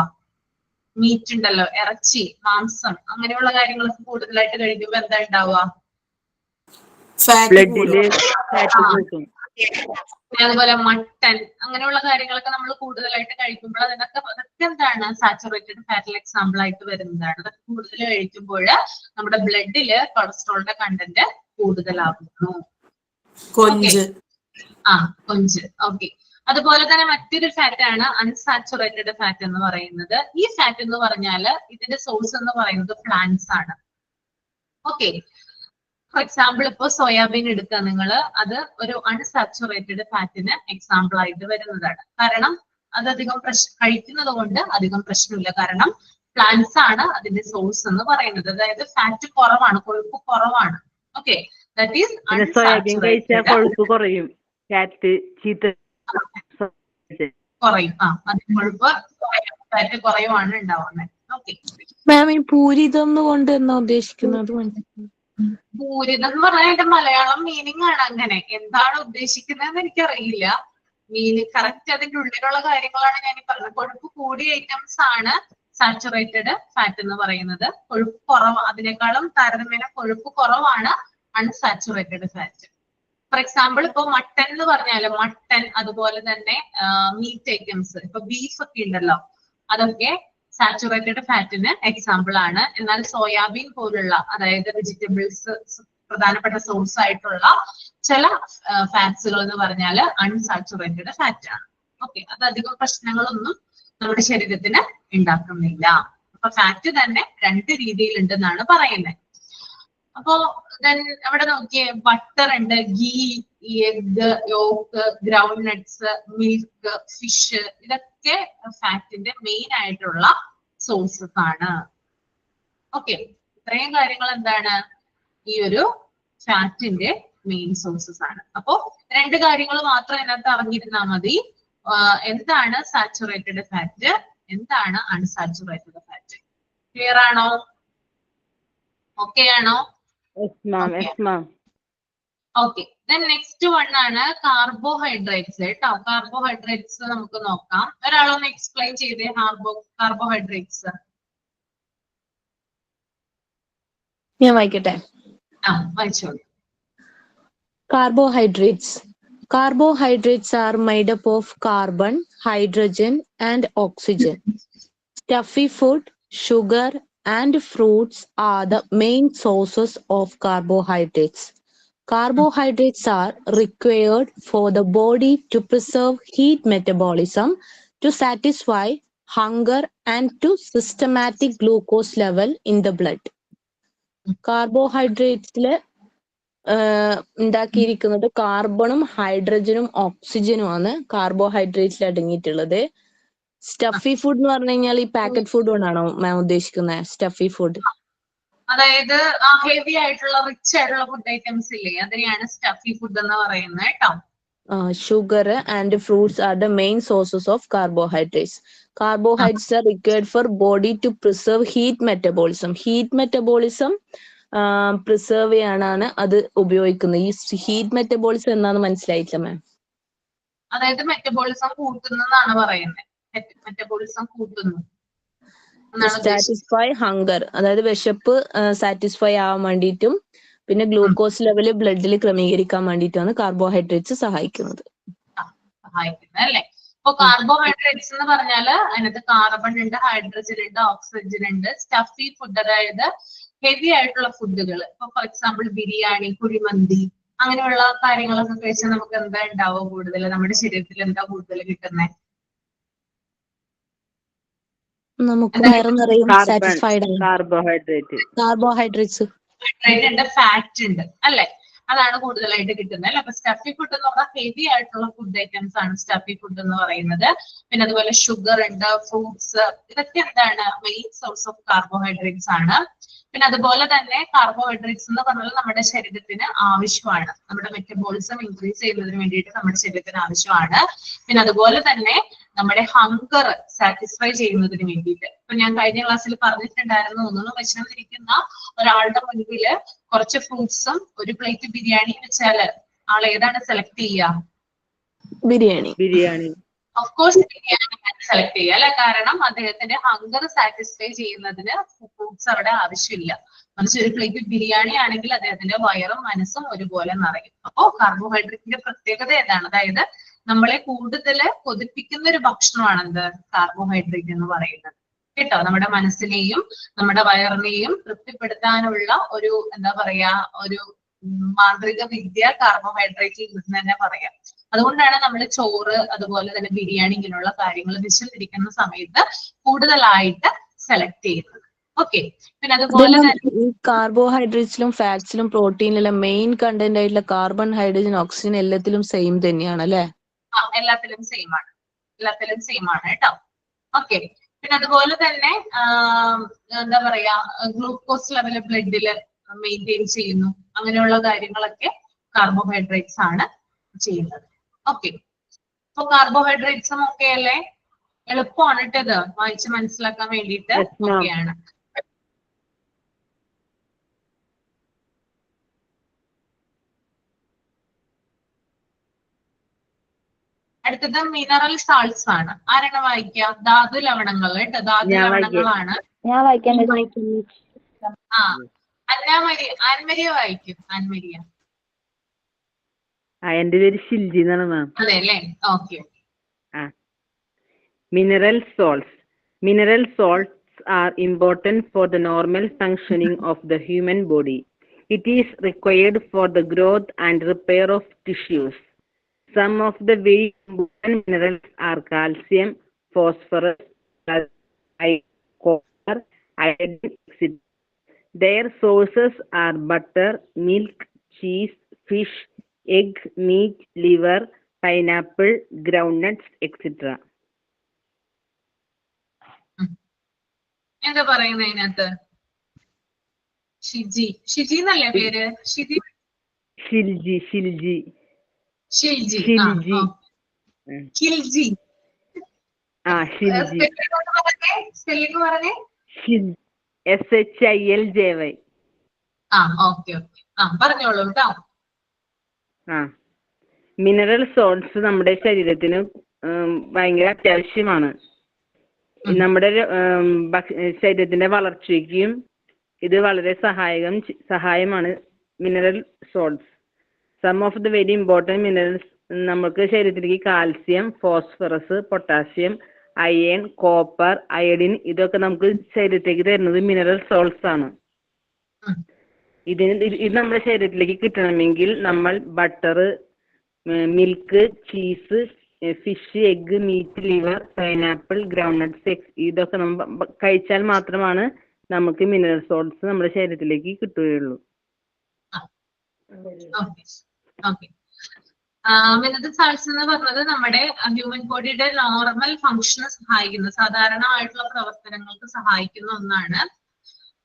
മീറ്റ് ഉണ്ടല്ലോ, ഇറച്ചി, മാംസം, അങ്ങനെയുള്ള കാര്യങ്ങളൊക്കെ കൂടുതലായിട്ട് കഴിക്കുമ്പോ എന്താ ഉണ്ടാവുക? അതുപോലെ മട്ടൻ, അങ്ങനെയുള്ള കാര്യങ്ങളൊക്കെ നമ്മൾ കൂടുതലായിട്ട് കഴിക്കുമ്പോൾ അതൊക്കെ എന്താണ് സാച്ചുറേറ്റഡ് ഫാറ്റിൽ എക്സാമ്പിൾ ആയിട്ട് വരുന്നതാണ്. അതൊക്കെ കൂടുതൽ കഴിക്കുമ്പോൾ നമ്മുടെ ബ്ലഡില് കൊളസ്ട്രോളിന്റെ കണ്ടന്റ് കൂടുതലാകുന്നു. കൊഞ്ച്. ഓക്കെ. അതുപോലെ തന്നെ മറ്റൊരു ഫാറ്റ് ആണ് അൺസാച്ചുറേറ്റഡ് ഫാറ്റ് എന്ന് പറയുന്നത്. ഈ ഫാറ്റ് എന്ന് പറഞ്ഞാല് ഇതിന്റെ സോഴ്സ് എന്ന് പറയുന്നത് പ്ലാന്റ്സ് ആണ്. ഓക്കെ, ഫോർ എക്സാമ്പിൾ ഇപ്പൊ സോയാബീൻ എടുക്കുക നിങ്ങള്, അത് ഒരു അൺസാച്ചുറേറ്റഡ് ഫാറ്റിന് എക്സാമ്പിൾ ആയിട്ട് വരുന്നതാണ്. കാരണം അത് അധികം കഴിക്കുന്നത് കൊണ്ട് അധികം പ്രശ്നമില്ല. കാരണം പ്ലാന്റ്സ് ആണ് അതിന്റെ സോഴ്സ് എന്ന് പറയുന്നത്. അതായത് ഫാറ്റ് കുറവാണ്, കൊഴുപ്പ് കുറവാണ്. Okay, that is unsaturated. കൊഴുപ്പ് കുറയും, ഫാറ്റ് കുറയും. അത് കൊഴുപ്പ് ഫാറ്റ് കുറയുവാണ് ഉണ്ടാവുന്നത്. ഓക്കെ മാം, ഈ പൂരിതം കൊണ്ട് എന്നാ ഉദ്ദേശിക്കുന്നത്? പൂരിതം എന്ന് പറഞ്ഞാൽ അതിന്റെ മലയാളം മീനിങ് ആണ് അങ്ങനെ. എന്താണ് ഉദ്ദേശിക്കുന്നതെന്ന് എനിക്കറിയില്ല. കറക്റ്റ് അതിന്റെ ഉള്ളിലുള്ള കാര്യങ്ങളാണ് ഞാൻ പറഞ്ഞത്. കൊഴുപ്പ് കൂടിയ ഐറ്റംസ് ആണ് സാച്ചുറേറ്റഡ് ഫാറ്റ് എന്ന് പറയുന്നത്. കൊഴുപ്പ് കുറവ്, അതിനേക്കാളും താരതമ്യേന കൊഴുപ്പ് കുറവാണ് അൺസാച്ചുറേറ്റഡ് ഫാറ്റ്. ഫോർ എക്സാമ്പിൾ ഇപ്പൊ മട്ടൻ എന്ന് പറഞ്ഞാല്, മട്ടൻ അതുപോലെ തന്നെ മീറ്റ് ഐറ്റംസ്, ഇപ്പൊ ബീഫ് ഒക്കെ ഉണ്ടല്ലോ, അതൊക്കെ സാച്ചുറേറ്റഡ് ഫാറ്റിന് എക്സാമ്പിൾ ആണ്. എന്നാൽ സോയാബീൻ പോലുള്ള, അതായത് വെജിറ്റബിൾസ് പ്രധാനപ്പെട്ട സോഴ്സ് ആയിട്ടുള്ള ചില ഫാറ്റ്സുകൾ എന്ന് പറഞ്ഞാൽ അൺസാച്ചുറേറ്റഡ് ഫാറ്റ് ആണ്. ഓക്കെ, അത് അധികം പ്രശ്നങ്ങളൊന്നും നമ്മുടെ ശരീരത്തിന് ഉണ്ടാക്കുന്നില്ല. അപ്പൊ ഫാറ്റ് തന്നെ 2 രീതിയിലുണ്ടെന്നാണ് പറയുന്നത്. അപ്പോ അവിടെ നോക്കിയേ, ബട്ടർ ഉണ്ട്, ghee, egg, yolk, ground nuts, milk, fish, ഇതൊക്കെ ഫാറ്റിന്റെ മെയിൻ ആയിട്ടുള്ള സോഴ്സസ് ആണ്. ഓക്കെ, ഇത്രയും കാര്യങ്ങൾ എന്താണ് ഈ ഒരു ഫാറ്റിന്റെ മെയിൻ സോഴ്സസ് ആണ്. അപ്പോ 2 കാര്യങ്ങൾ മാത്രം ഇതിനകത്ത് അറിഞ്ഞിരുന്നാൽ മതി. എന്താണ് സാച്ചുറേറ്റഡ് ഫാറ്റ്, എന്താണ് അൺസാച്ചുറേറ്റഡ് ഫാറ്റ്. ക്ലിയർ ആണോ? ഓക്കെ ആണോ? ഓക്കെ, നെക്സ്റ്റ് വൺ ആണ് കാർബോഹൈഡ്രേറ്റ്സ് കേട്ടോ. കാർബോഹൈഡ്രേറ്റ്സ് നമുക്ക് നോക്കാം. ഒരാളൊന്ന് എക്സ്പ്ലെയിൻ ചെയ്തേ കാർബോഹൈഡ്രേറ്റ്സ്. ഞാൻ വായിക്കട്ടെ. വായിച്ചോളൂ. Carbohydrates. Carbohydrates are made up of carbon, hydrogen, and oxygen. Stuffy food, sugar, and fruits are the main sources of carbohydrates. Carbohydrates are required for the body to preserve heat metabolism, to satisfy hunger, and to systematic glucose level in the blood. Carbohydrates ഉണ്ടാക്കിയിരിക്കുന്നത് കാർബണും ഹൈഡ്രജനും ഓക്സിജനും ആണ് കാർബോഹൈഡ്രേറ്റ്സിൽ അടങ്ങിയിട്ടുള്ളത്. Staffy food എന്ന് പറഞ്ഞു കഴിഞ്ഞാൽ ഈ packet food കൊണ്ടാണോ മാം ഉദ്ദേശിക്കുന്നത്? സ്റ്റഫി ഫുഡ് അതായത് ആ ഹെവി ആയിട്ടുള്ള റിച്ച് ആയിട്ടുള്ള ഫുഡ് ഐറ്റംസ് ഇല്ലേ, അതിനെയാണ് സ്റ്റഫി ഫുഡ് എന്ന് പറയുന്നത് കേട്ടോ. sugar and fruits are the main sources of carbohydrates. Carbohydrates are required for body to preserve heat metabolism. Heat metabolism preserve ചെയ്യാനാണ് അത് ഉപയോഗിക്കുന്നത്. ഈ ഹീറ്റ് മെറ്റബോളിസം എന്നാന്ന് മനസ്സിലായില്ല മാം? അതായത് മെറ്റബോളിസം കൂട്ടുന്നതാണ് പറയുന്നത്. മെറ്റബോളിസം കൂട്ടുന്നു. സാറ്റിസ്ഫൈ ഹങ്കർ, അതായത് വിശപ്പ് സാറ്റിസ്ഫൈ ആവാൻ വേണ്ടിയിട്ടും പിന്നെ ഗ്ലൂക്കോസ് ലെവല് ബ്ലഡിൽ ക്രമീകരിക്കാൻ വേണ്ടിയിട്ടാണ് കാർബോഹൈഡ്രേറ്റ്സ് സഹായിക്കുന്നത്. അല്ലേ? അപ്പൊ കാർബോഹൈഡ്രേറ്റ്സ് എന്ന് പറഞ്ഞാല് അതിനകത്ത് കാർബൺ ഉണ്ട്, ഹൈഡ്രജൻ ഉണ്ട്, ഓക്സിജൻ ഉണ്ട്. സ്റ്റഫി ഫുഡ് അതായത് ഹെവി ആയിട്ടുള്ള ഫുഡുകൾ, ഇപ്പൊ ഫോർ എക്സാമ്പിൾ ബിരിയാണി, കുഴിമന്തി അങ്ങനെയുള്ള കാര്യങ്ങളൊക്കെ കഴിച്ചാൽ നമുക്ക് എന്താ ഉണ്ടാവുക കൂടുതൽ? നമ്മുടെ ശരീരത്തിൽ എന്താ കൂടുതൽ കിട്ടുന്നത്? നമുക്ക് വയറ് നിറയും, സാറ്റിസ്ഫൈഡ് ആണ്. കാർബോഹൈഡ്രേറ്റ്സ് ഉണ്ട്, ഫാറ്റ് ഉണ്ട് അല്ലെ? അതാണ് കൂടുതലായിട്ട് കിട്ടുന്നത് അല്ലെ? അപ്പൊ സ്റ്റഫി ഫുഡ് എന്ന് പറഞ്ഞാൽ ഹെവി ആയിട്ടുള്ള ഫുഡ് ഐറ്റംസ് ആണ് സ്റ്റഫി ഫുഡ് എന്ന് പറയുന്നത്. പിന്നെ അതുപോലെ ഷുഗർ ഉണ്ട്, ഫ്രൂട്ട്സ്, ഇതൊക്കെ എന്താണ് മെയിൻ സോഴ്സ് ഓഫ് കാർബോഹൈഡ്രേറ്റ്സ് ആണ്. പിന്നെ അതുപോലെ തന്നെ കാർബോഹൈഡ്രേറ്റ്സ് എന്ന് പറഞ്ഞാൽ നമ്മുടെ ശരീരത്തിന് ആവശ്യമാണ്, നമ്മുടെ മെറ്റബോളിസം ഇൻക്രീസ് ചെയ്യുന്നതിന് വേണ്ടിയിട്ട് നമ്മുടെ ശരീരത്തിന് ആവശ്യമാണ്. പിന്നെ അതുപോലെ തന്നെ നമ്മുടെ ഹങ്കർ സാറ്റിസ്ഫൈ ചെയ്യുന്നതിന് വേണ്ടിയിട്ട്. ഇപ്പൊ ഞാൻ കഴിഞ്ഞ ക്ലാസ്സിൽ പറഞ്ഞിട്ടുണ്ടായിരുന്നു, ഒന്നും വിശന്നിരിക്കുന്ന ഒരാളുടെ മുൻപില് കുറച്ച് ഫ്രൂട്ട്സും ഒരു പ്ലേറ്റ് ബിരിയാണി വെച്ചാല് ആൾ ഏതാണ് സെലക്ട് ചെയ്യുക? Biryani. Of course biryani select ചെയ്യുക അല്ലെ? കാരണം അദ്ദേഹത്തിന്റെ ഹങ്കർ സാറ്റിസ്ഫൈ ചെയ്യുന്നതിന് ഫ്രൂട്ട്സ് അവിടെ ആവശ്യമില്ല. മറിച്ച് ഒരു പ്ലേറ്റ് ബിരിയാണി ആണെങ്കിൽ അദ്ദേഹത്തിന്റെ വയറും മനസ്സും ഒരുപോലെ നിറയും. അപ്പോ കാർബോഹൈഡ്രേറ്റിന്റെ പ്രത്യേകത ഏതാണ്? അതായത് നമ്മളെ കൂടുതൽ കൊതിപ്പിക്കുന്ന ഒരു ഭക്ഷണമാണ് എന്ത്? കാർബോഹൈഡ്രേറ്റ് എന്ന് പറയുന്നത് കേട്ടോ. നമ്മുടെ മനസ്സിനെയും നമ്മുടെ വയറിനെയും തൃപ്തിപ്പെടുത്താനുള്ള ഒരു എന്താ പറയാ, ഒരു മാന്ത്രിക വിദ്യ കാർബോഹൈഡ്രേറ്റിൽ നിന്ന് തന്നെ പറയാം. അതുകൊണ്ടാണ് നമ്മൾ ചോറ് അതുപോലെ തന്നെ ബിരിയാണി ഇങ്ങനെയുള്ള കാര്യങ്ങൾ വിശന്നിരിക്കുന്ന സമയത്ത് കൂടുതലായിട്ട് സെലക്ട് ചെയ്യുന്നത്. ഓക്കെ. പിന്നെ അതുപോലെ തന്നെ കാർബോഹൈഡ്രേറ്റ്സിലും ഫാറ്റ്സിലും പ്രോട്ടീനിലും മെയിൻ കണ്ടന്റ് ആയിട്ടുള്ള കാർബൺ, ഹൈഡ്രജൻ, ഓക്സിജൻ എല്ലാത്തിലും സെയിം തന്നെയാണ് അല്ലെ? എല്ലാത്തിലും സെയിം ആണ്, എല്ലാത്തിലും സെയിം ആണ് കേട്ടോ. ഓക്കെ. പിന്നെ അതുപോലെ തന്നെ എന്താ പറയാ, ഗ്ലൂക്കോസ് ലെവൽ ബ്ലഡിൽ മെയിൻറ്റെയിൻ ചെയ്യുന്നു. അങ്ങനെയുള്ള കാര്യങ്ങളൊക്കെ കാർബോഹൈഡ്രേറ്റ്സ് ആണ് ചെയ്യുന്നത്. ഓക്കെ. അപ്പൊ കാർബോഹൈഡ്രേറ്റ്സും ഒക്കെ അല്ലേ? എളുപ്പമാണ് കേട്ടത്, വായിച്ച് മനസ്സിലാക്കാൻ വേണ്ടിയിട്ട് ഒക്കെയാണ്. അടുത്തത് മിനറൽ സാൾട്ട്സ് ആണ്. ആരാണ് വായിക്കുക? ധാതു ലവണങ്ങൾ കേട്ടോ, ധാതു ലവണങ്ങളാണ്. ഞാൻ വായിക്കാൻ ആ, ആൻമരിയ വായിക്കും. ആൻമരിയ. എന്റെ പേര് ഷിൽജി എന്നാണ് മാം. അതെ അല്ലേ? Okay. Mineral salts. Mineral salts are important for the normal functioning of the human body. It is required for the growth and repair of tissues. Some of the very important minerals are calcium, phosphorus, copper, iron, etc. Their sources are butter, milk, cheese, fish, egg, meat, liver, pineapple, groundnuts, etc. എന്താ പറയുന്നത് അതിനകത്ത്? ഷിജി, ഷിജി എന്നല്ലേ പേര്? Shiji, Shilji, Shilji, Shilji, Shilji, Shilji. Shilji. Spelling പറഞ്ഞേ. SHILJY. Okay okay. പറഞ്ഞോളൂ കേട്ടോ. Mineral salts നമ്മുടെ ശരീരത്തിന് ഭയങ്കര അത്യാവശ്യമാണ്. നമ്മുടെ ശരീരത്തിന്റെ വളർച്ചയ്ക്കും ഇത് വളരെ സഹായമാണ് mineral salts. Some of the very important minerals നമുക്ക് ശരീരത്തിലേക്ക് calcium, phosphorus, potassium, iron, copper, iodine ഇതൊക്കെ നമുക്ക് ശരീരത്തിലേക്ക് തരുന്നത് മിനറൽ സോൾട്ട്സ് ആണ്. ഇത് നമ്മുടെ ശരീരത്തിലേക്ക് കിട്ടണമെങ്കിൽ നമ്മൾ butter, milk, cheese, fish, egg, meat, liver, pineapple, groundnuts ഇതൊക്കെ നമ്മൾ കഴിച്ചാൽ മാത്രമാണ് നമുക്ക് മിനറൽ സോൾട്ട്സ് നമ്മുടെ ശരീരത്തിലേക്ക് കിട്ടുകയുള്ളൂ. Okay okay. മിനറൽ സാൾട്സ് എന്ന് പറഞ്ഞത് നമ്മുടെ ഹ്യൂമൻ ബോഡിയുടെ നോർമൽ ഫങ്ഷന് സഹായിക്കുന്ന, സാധാരണമായിട്ടുള്ള പ്രവർത്തനങ്ങൾക്ക് സഹായിക്കുന്ന ഒന്നാണ്.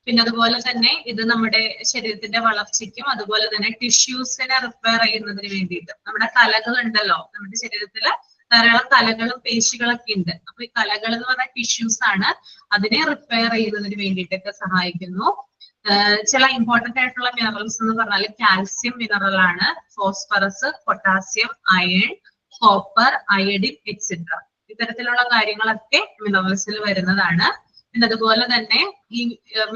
പിന്നെ അതുപോലെ തന്നെ ഇത് നമ്മുടെ ശരീരത്തിന്റെ വളർച്ചയ്ക്കും അതുപോലെ തന്നെ ടിഷ്യൂസിനെ റിപ്പയർ ചെയ്യുന്നതിന് വേണ്ടിയിട്ട്, നമ്മുടെ കലകൾ ഉണ്ടല്ലോ നമ്മുടെ ശരീരത്തില് ധാരാളം കലകളും പേശികളൊക്കെ ഉണ്ട്. അപ്പൊ ഈ കലകൾ എന്ന് പറഞ്ഞാൽ ടിഷ്യൂസ് ആണ്, അതിനെ റിപ്പയർ ചെയ്യുന്നതിന് വേണ്ടിയിട്ടൊക്കെ സഹായിക്കുന്നു. ചില ഇമ്പോർട്ടന്റ് ആയിട്ടുള്ള മിനറൽസ് എന്ന് പറഞ്ഞാൽ കാൽസ്യം മിനറൽ ആണ്, phosphorus, potassium, iron, copper, iodine etcetera. ഇത്തരത്തിലുള്ള കാര്യങ്ങളൊക്കെ മിനറൽസിൽ വരുന്നതാണ്. പിന്നെ അതുപോലെ തന്നെ ഈ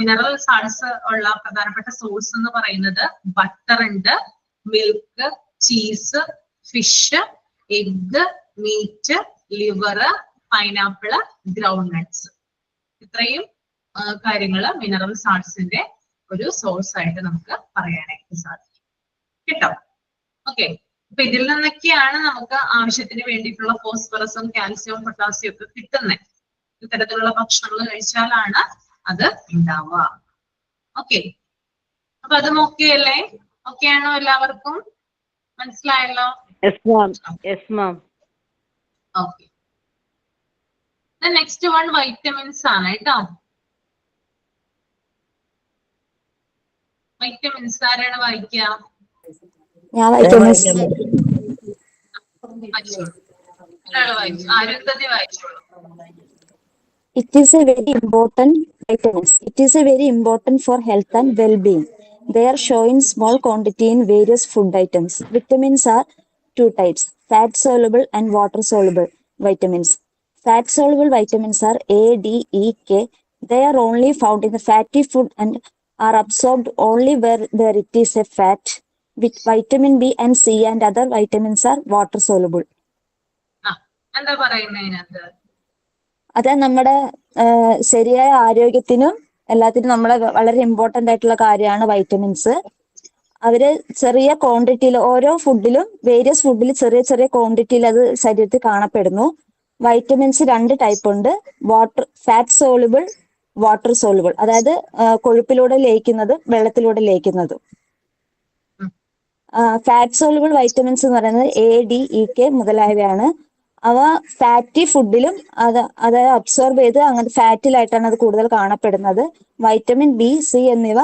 മിനറൽ സാൾട്സ് ഉള്ള പ്രധാനപ്പെട്ട സോഴ്സ് എന്ന് പറയുന്നത് ബട്ടർ ഉണ്ട്, milk, cheese, fish, egg, meat, liver, pineapple, ground nuts. ഇത്രയും കാര്യങ്ങള് മിനറൽ സാൾട്സിന്റെ ഒരു സോഴ്സ് ആയിട്ട് നമുക്ക് പറയാനായിട്ട് സാധിക്കും കേട്ടോ. ഓക്കെ, അപ്പൊ ഇതിൽ നിന്നൊക്കെയാണ് നമുക്ക് ആവശ്യത്തിന് വേണ്ടിയിട്ടുള്ള ഫോസ്ഫറസും കാൽസ്യവും പൊട്ടാസ്യവും ഒക്കെ കിട്ടുന്നത്. ഇത്തരത്തിലുള്ള ഭക്ഷണങ്ങൾ കഴിച്ചാലാണ് അത് ഉണ്ടാവുക. ഓക്കെ, അപ്പൊ അതും ഓക്കെ അല്ലേ? ഓക്കെ ആണോ എല്ലാവർക്കും? മനസ്സിലായല്ലോ? ഓക്കെ. നെക്സ്റ്റ് വൺ വൈറ്റമിൻസ് ആണ് കേട്ടോ. വൈറ്റമിൻസ് ആരാണ് വായിക്കുക? ഒരാള് വായിച്ചു. ആരുന്തതി വായിച്ചോളൂ. It is a very important vitamins. It is a very important for health and well-being. They are shown in small quantity in various food items. Vitamins are two types: fat-soluble and water-soluble vitamins. Fat-soluble vitamins are A, D, E, K. They are only found in the fatty food and are absorbed only where there it is a fat. With vitamin B and C and other vitamins are water-soluble. എന്താ പറയുന്നതിനകത്ത്? അത് നമ്മുടെ ശരിയായ ആരോഗ്യത്തിനും എല്ലാത്തിനും നമ്മളെ വളരെ important ആയിട്ടുള്ള കാര്യമാണ് വൈറ്റമിൻസ്. അവര് ചെറിയ ക്വാണ്ടിറ്റിയിൽ ഓരോ ഫുഡിലും വേരിയസ് ഫുഡിൽ ചെറിയ ചെറിയ ക്വാണ്ടിറ്റിയിൽ അത് ശരീരത്തിൽ കാണപ്പെടുന്നു. വൈറ്റമിൻസ് രണ്ട് ടൈപ്പ് ഉണ്ട്: ഫാറ്റ് സോളുബിൾ, വാട്ടർ സോളുബിൾ. അതായത് കൊഴുപ്പിലൂടെ ലയിക്കുന്നതും വെള്ളത്തിലൂടെ ലയിക്കുന്നതും. ഫാറ്റ് സോളുബിൾ വൈറ്റമിൻസ് എന്ന് പറയുന്നത് A, D, E, K മുതലായവയാണ്. അവ ഫാറ്റി ഫുഡിലും അത് അബ്സോർബ് ചെയ്ത് അങ്ങനെ ഫാറ്റിലായിട്ടാണ് അത് കൂടുതൽ കാണപ്പെടുന്നത്. വൈറ്റമിൻ B, C എന്നിവ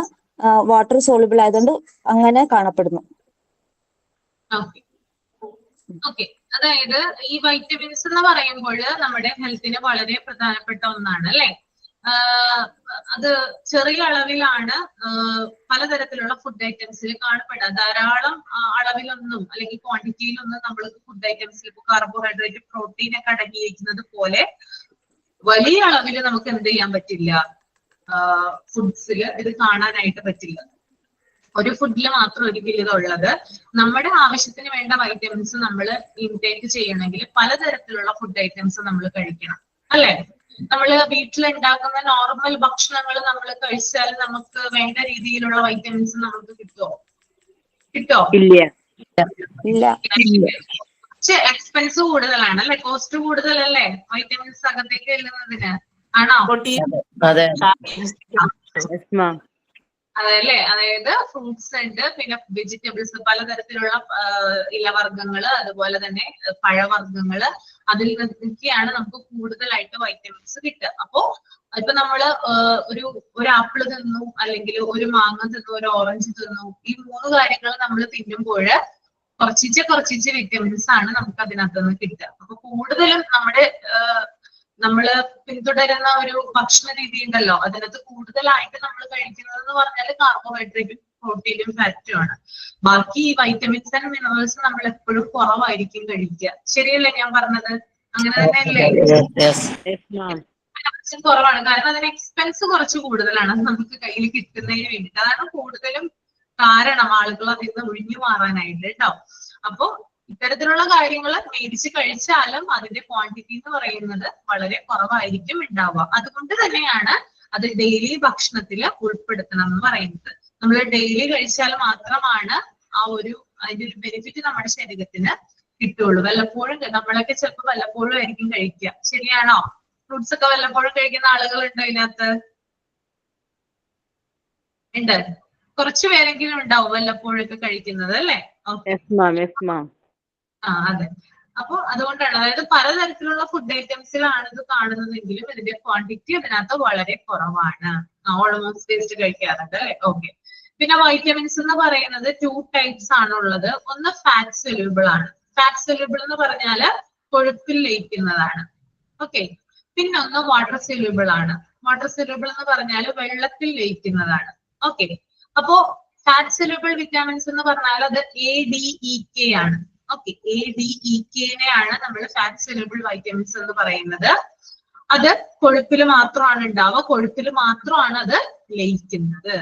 വാട്ടർ സോളുബിൾ ആയതുകൊണ്ട് അങ്ങനെ കാണപ്പെടുന്നു. ഓക്കെ, അതായത് ഈ വൈറ്റമിൻസ് എന്ന് പറയുമ്പോൾ നമ്മുടെ ഹെൽത്തിന് വളരെ പ്രധാനപ്പെട്ട ഒന്നാണ് അല്ലെ. അത് ചെറിയ അളവിലാണ് പലതരത്തിലുള്ള ഫുഡ് ഐറ്റംസിൽ കാണപ്പെടുക. ധാരാളം അളവിലൊന്നും അല്ലെങ്കിൽ ക്വാണ്ടിറ്റിയിലൊന്നും നമ്മൾ ഫുഡ് ഐറ്റംസിൽ ഇപ്പൊ കാർബോഹൈഡ്രേറ്റ്, പ്രോട്ടീൻ ഒക്കെ അടങ്ങിയിരിക്കുന്നത് പോലെ വലിയ അളവിൽ നമുക്ക് എന്ത് ചെയ്യാൻ പറ്റില്ല, ഫുഡ്സിൽ ഇത് കാണാനായിട്ട് പറ്റില്ല. ഒരു ഫുഡിൽ മാത്രം ഒരിക്കലും ഇതുള്ളത്. നമ്മുടെ ആവശ്യത്തിന് വേണ്ട വൈറ്റമിൻസ് നമ്മൾ ഇൻടേക്ക് ചെയ്യണമെങ്കിൽ പലതരത്തിലുള്ള ഫുഡ് ഐറ്റംസ് നമ്മൾ കഴിക്കണം അല്ലെ. നമ്മൾ വീട്ടിലുണ്ടാക്കുന്ന നോർമൽ ഭക്ഷണങ്ങൾ നമ്മൾ കഴിച്ചാൽ നമുക്ക് വേണ്ട രീതിയിലുള്ള വൈറ്റമിൻസ് നമുക്ക് കിട്ടുമോ? ഇല്ല. പക്ഷെ എക്സ്പെൻസ് കൂടുതലാണ് അല്ലെ, കോസ്റ്റ് കൂടുതലല്ലേ വൈറ്റമിൻസ് അകത്തേക്ക് ചെല്ലുന്നതിന്? ആണോ? അതല്ലേ, അതായത് ഫ്രൂട്ട്സ് ഉണ്ട്, പിന്നെ വെജിറ്റബിൾസ്, പലതരത്തിലുള്ള ഇലവർഗ്ഗങ്ങള്, അതുപോലെ തന്നെ പഴവർഗ്ഗങ്ങള്, അതിൽ നിന്നൊക്കെയാണ് നമുക്ക് കൂടുതലായിട്ട് വൈറ്റമിൻസ് കിട്ടുക. അപ്പോ ഇപ്പൊ നമ്മള് ഒരു ആപ്പിള് തിന്നു, അല്ലെങ്കിൽ ഒരു മാങ്ങ തിന്നു, ഒരു ഓറഞ്ച് തിന്നു, ഈ മൂന്ന് കാര്യങ്ങൾ നമ്മൾ തിന്നുമ്പോൾ കുറച്ചിച്ച് വിറ്റമിൻസ് ആണ് നമുക്ക് അതിനകത്ത് നിന്ന് കിട്ടുക. അപ്പൊ കൂടുതലും നമ്മള് പിന്തുടരുന്ന ഒരു ഭക്ഷണ രീതി ഉണ്ടല്ലോ, അതിനകത്ത് കൂടുതലായിട്ട് നമ്മൾ കഴിക്കുന്നത് എന്ന് പറഞ്ഞാൽ കാർബോഹൈഡ്രേറ്റും പ്രോട്ടീനും ഫാറ്റും ആണ്. ബാക്കി വൈറ്റമിൻസ് ആൻഡ് മിനറൽസ് നമ്മൾ എപ്പോഴും കുറവായിരിക്കും കഴിക്കുക. ശരിയല്ലേ ഞാൻ പറഞ്ഞത്? അങ്ങനെ തന്നെയല്ലേ? കുറവാണ്, കാരണം അതിന് എക്സ്പെൻസ് കുറച്ച് കൂടുതലാണ് നമുക്ക് കയ്യിൽ കിട്ടുന്നതിന് വേണ്ടിയിട്ട്. അതാണ് കൂടുതലും കാരണം ആളുകൾ അതിൽ നിന്ന് ഒഴിഞ്ഞു മാറാനായിട്ട് കേട്ടോ. അപ്പൊ ഇത്തരത്തിലുള്ള കാര്യങ്ങൾ മേടിച്ച് കഴിച്ചാലും അതിന്റെ ക്വാണ്ടിറ്റി എന്ന് പറയുന്നത് വളരെ കുറവായിരിക്കും ഉണ്ടാവുക. അതുകൊണ്ട് തന്നെയാണ് അത് ഡെയിലി ഭക്ഷണത്തിൽ ഉൾപ്പെടുത്തണം എന്ന് പറയുന്നത്. നമ്മൾ ഡെയിലി കഴിച്ചാൽ മാത്രമാണ് അതിന്റെ ഒരു ബെനിഫിറ്റ് നമ്മുടെ ശരീരത്തിന് കിട്ടുള്ളൂ. വല്ലപ്പോഴും, നമ്മളൊക്കെ ചിലപ്പോൾ വല്ലപ്പോഴും ആയിരിക്കും കഴിക്കുക. ശരിയാണോ? ഫ്രൂട്ട്സ് ഒക്കെ വല്ലപ്പോഴും കഴിക്കുന്ന ആളുകളുണ്ടോ ഇതിനകത്ത്? ഉണ്ട്. കുറച്ചു പേരെങ്കിലും ഉണ്ടാവും വല്ലപ്പോഴൊക്കെ കഴിക്കുന്നത് അല്ലേ? Okay. Yes, ma'am. Yes, ma'am. അതെ. അപ്പൊ അതുകൊണ്ടാണ്, അതായത് പലതരത്തിലുള്ള ഫുഡ് ഐറ്റംസിലാണ് ഇത് കാണുന്നതെങ്കിലും ഇതിന്റെ ക്വാണ്ടിറ്റി അതിനകത്ത് വളരെ കുറവാണ്. ഓൾമോസ്റ്റ് ടേസ്റ്റ് കഴിക്കാറുണ്ട് അല്ലെ? ഓക്കെ. പിന്നെ വൈറ്റമിൻസ് എന്ന് പറയുന്നത് 2 ടൈപ്സ് ആണ് ഉള്ളത്. ഒന്ന് ഫാറ്റ് സൊല്യൂബിൾ ആണ്. ഫാറ്റ് സൊല്യൂബിൾ എന്ന് പറഞ്ഞാല് കൊഴുപ്പിൽ ലയിക്കുന്നതാണ്. ഓക്കെ. പിന്നെ ഒന്ന് വാട്ടർ സൊല്യൂബിൾ ആണ്. വാട്ടർ സൊല്യൂബിൾ എന്ന് പറഞ്ഞാൽ വെള്ളത്തിൽ ലയിക്കുന്നതാണ്. ഓക്കെ. അപ്പോ ഫാറ്റ് സൊല്യൂബിൾ വിറ്റാമിൻസ് എന്ന് പറഞ്ഞാൽ അത് ADEK ആണ്. ഓക്കെ. ADEK നെയാണ് നമ്മൾ ഫാറ്റ് സൊല്യൂബിൾ വൈറ്റമിൻസ് എന്ന് പറയുന്നത്. അത് കൊഴുപ്പിൽ മാത്രമാണ് ഉണ്ടാവുക, കൊഴുപ്പിൽ മാത്രമാണ് അത് ലയിക്കുന്നത്.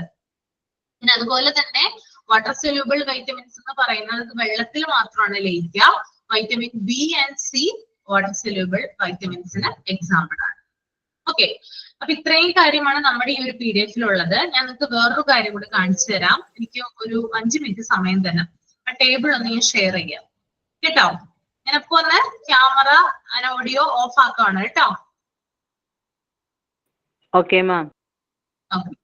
പിന്നെ അതുപോലെ തന്നെ വാട്ടർ സൊല്യൂബിൾ വൈറ്റമിൻസ് എന്ന് പറയുന്നത് വെള്ളത്തിൽ മാത്രമാണ് ലയിക്കുക. Vitamin B and C water soluble വൈറ്റമിൻസിന് എക്സാമ്പിൾ ആണ്. ഓക്കെ. അപ്പൊ ഇത്രയും കാര്യമാണ് നമ്മുടെ ഈ ഒരു PDF-ലുള്ളത്. ഞാൻ നിങ്ങൾക്ക് വേറൊരു കാര്യം കൂടി കാണിച്ചു തരാം. എനിക്ക് ഒരു 5 മിനിറ്റ് സമയം തന്നെ. ആ ടേബിൾ ഒന്ന് ഞാൻ ഷെയർ ചെയ്യാം കേട്ടോ. ഞാനിപ്പോ ഒന്ന് ക്യാമറ ഓഡിയോ ഓഫ് ആക്കുകയാണ് കേട്ടോ. Okay, ma'am. ഓക്കെ.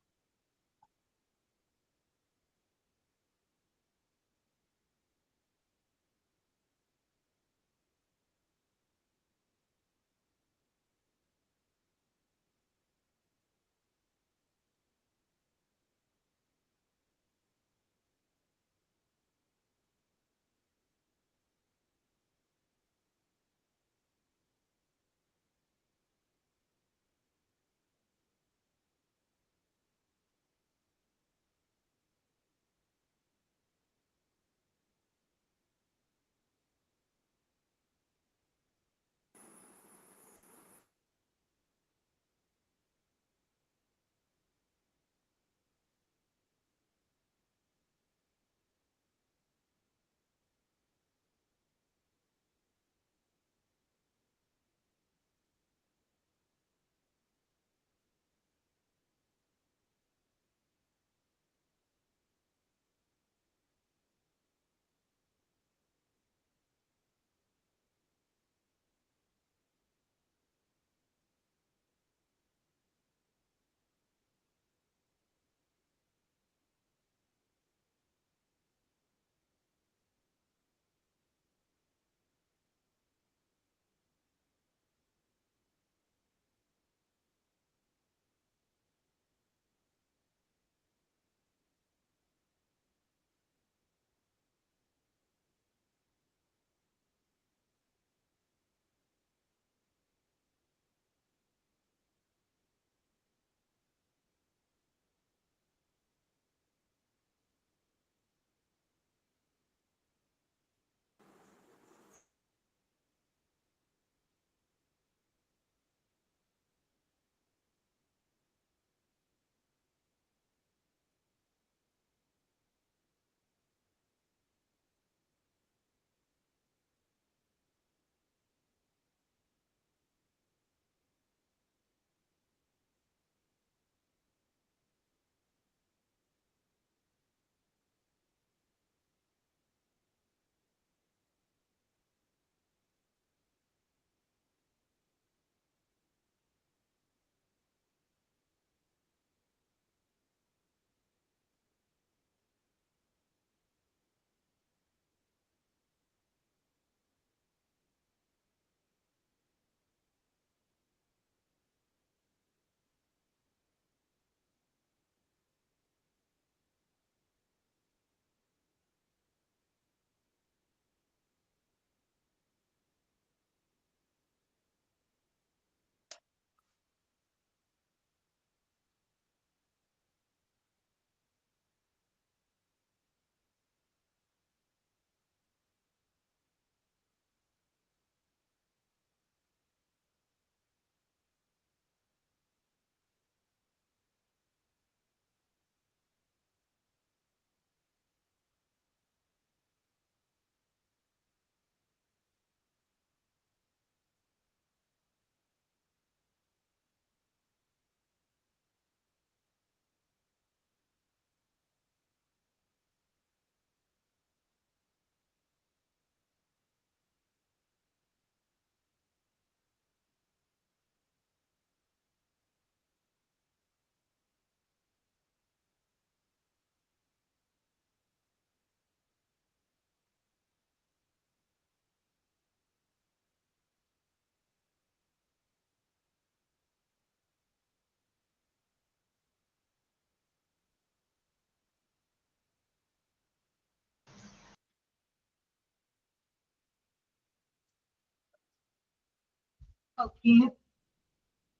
ഓക്കെ,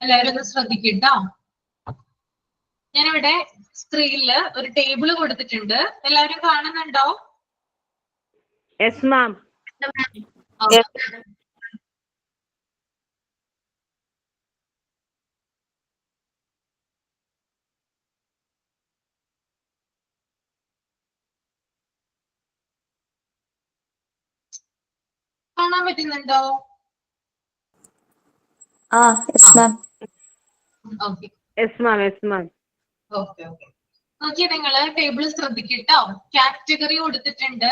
എല്ലാവരും ഒന്ന് ശ്രദ്ധിക്കട്ടോ. ഞാനിവിടെ സ്ക്രീനില് ഒരു ടേബിൾ കൊടുത്തിട്ടുണ്ട്, എല്ലാവരും കാണുന്നുണ്ടോ? Yes ma'am. കാണാൻ പറ്റുന്നുണ്ടോ? Yes ma'am. Okay yes ma'am. Yes ma'am. Okay okay നോക്കിയ നിങ്ങള് ടേബിൾ ശ്രദ്ധിക്കട്ടോ. കാറ്റഗറി കൊടുത്തിട്ടുണ്ട്,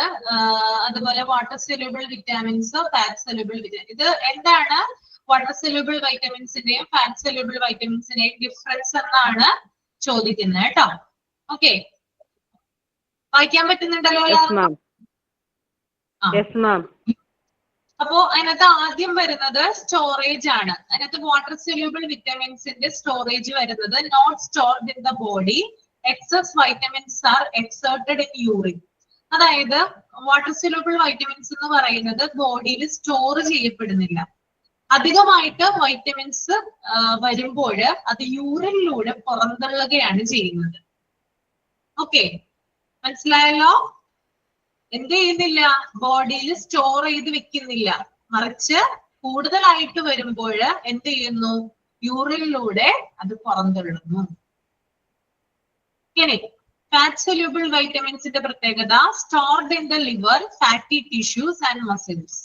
അതുപോലെ water soluble vitamins, fat soluble vitamin. ഇത് എന്താണ് വാട്ടർ സൊല്യൂബിൾ വൈറ്റമിൻസിന്റെയും ഫാറ്റ് സൊല്യൂബിൾ വൈറ്റമിൻസിന്റെയും ഡിഫറൻസ് എന്നാണ് ചോദിക്കുന്നത് കേട്ടോ. ഓക്കെ, വായിക്കാൻ പറ്റുന്നുണ്ടല്ലോ? Yes ma'am. യെസ് മാം. അപ്പോ അതിനകത്ത് ആദ്യം വരുന്നത് സ്റ്റോറേജ് ആണ്. അതിനകത്ത് വാട്ടർ സൊല്യൂബിൾ വിറ്റമിൻസിന്റെ സ്റ്റോറേജ് വരുന്നത് not stored in the body, excess vitamins are excreted in urine. അതായത് വാട്ടർ സൊല്യൂബിൾ വൈറ്റമിൻസ് എന്ന് പറയുന്നത് ബോഡിയിൽ സ്റ്റോർ ചെയ്യപ്പെടുന്നില്ല. അധികമായിട്ട് വൈറ്റമിൻസ് വരുമ്പോൾ അത് യൂറിനിലൂടെ പുറന്തള്ളുകയാണ് ചെയ്യുന്നത്. ഓക്കെ, മനസ്സിലായല്ലോ? എന്ത് ചെയ്യുന്നില്ല, ബോഡിയിൽ സ്റ്റോർ ചെയ്ത് വെക്കുന്നില്ല, മറിച്ച് കൂടുതലായിട്ട് വരുമ്പോൾ എന്ത് ചെയ്യുന്നു, യൂറിനിലൂടെ അത് പുറന്തള്ളുന്നു. ഇനി ഫാറ്റ് സൊല്യൂബിൾ വൈറ്റമിൻസിന്റെ പ്രത്യേകത stored in the liver, fatty tissues and muscles.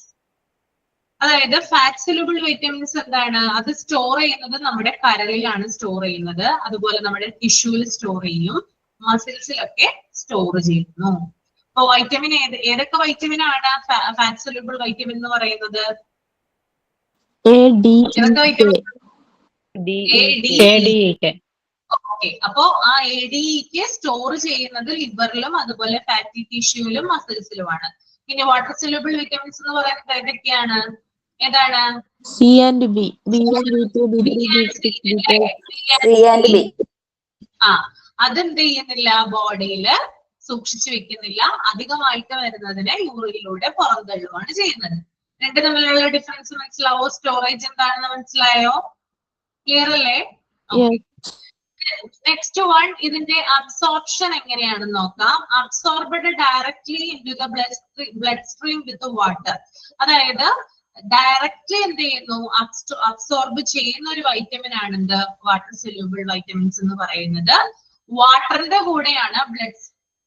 അതായത് ഫാറ്റ് സൊല്യൂബിൾ വൈറ്റമിൻസ് എന്താണ്, അത് സ്റ്റോർ ചെയ്യുന്നത് നമ്മുടെ കരളിലാണ് സ്റ്റോർ ചെയ്യുന്നത്, അതുപോലെ നമ്മുടെ ടിഷ്യൂവിൽ സ്റ്റോർ ചെയ്യും, മസിൽസിലൊക്കെ സ്റ്റോർ ചെയ്യുന്നു. അപ്പൊ വൈറ്റമിൻ ഏതൊക്കെ വൈറ്റമിൻ ആണ് ഫാറ്റ് സൊല്യൂബിൾ വൈറ്റമിൻ എന്ന് പറയുന്നത്? ഏതൊക്കെ വൈറ്റമിൻ? ഓക്കെ, അപ്പോ ആ ADEക്ക് സ്റ്റോർ ചെയ്യുന്നത് ലിവറിലും അതുപോലെ ഫാറ്റി ടിഷ്യൂവിലും മസിൽസിലുമാണ്. ഇനി വാട്ടർ സൊല്യൂബിൾ വിറ്റമിൻസ് എന്ന് പറയുന്നത് ഏതൊക്കെയാണ്? ഏതാണ്? C and B. B1, B2, B3, ആ, അതെന്ത് ചെയ്യുന്നില്ല, ബോഡിയില് സൂക്ഷിച്ചു വെക്കുന്നില്ല, അധികമായിട്ട് വരുന്നതിനെ യൂറിനിലൂടെ പുറന്തള്ളുകയാണ് ചെയ്യുന്നത്. രണ്ട് തമ്മിലുള്ള ഡിഫറൻസ് മനസ്സിലാവോ? സ്റ്റോറേജ് എന്താണെന്ന് മനസ്സിലായോ? ക്ലിയർ അല്ലേ? നെക്സ്റ്റ് വൺ, ഇതിന്റെ അബ്സോർപ്ഷൻ എങ്ങനെയാണെന്ന് നോക്കാം. Absorbed directly into the blood stream with water. അതായത് ഡയറക്ട്ലി എന്ത് ചെയ്യുന്നു, അബ്സോർബ് ചെയ്യുന്ന ഒരു വൈറ്റമിൻ ആണ് എന്ത്, വാട്ടർ സൊല്യൂബിൾ വൈറ്റമിൻസ് എന്ന് പറയുന്നത്. വാട്ടറിന്റെ കൂടെയാണ് ബ്ലഡ്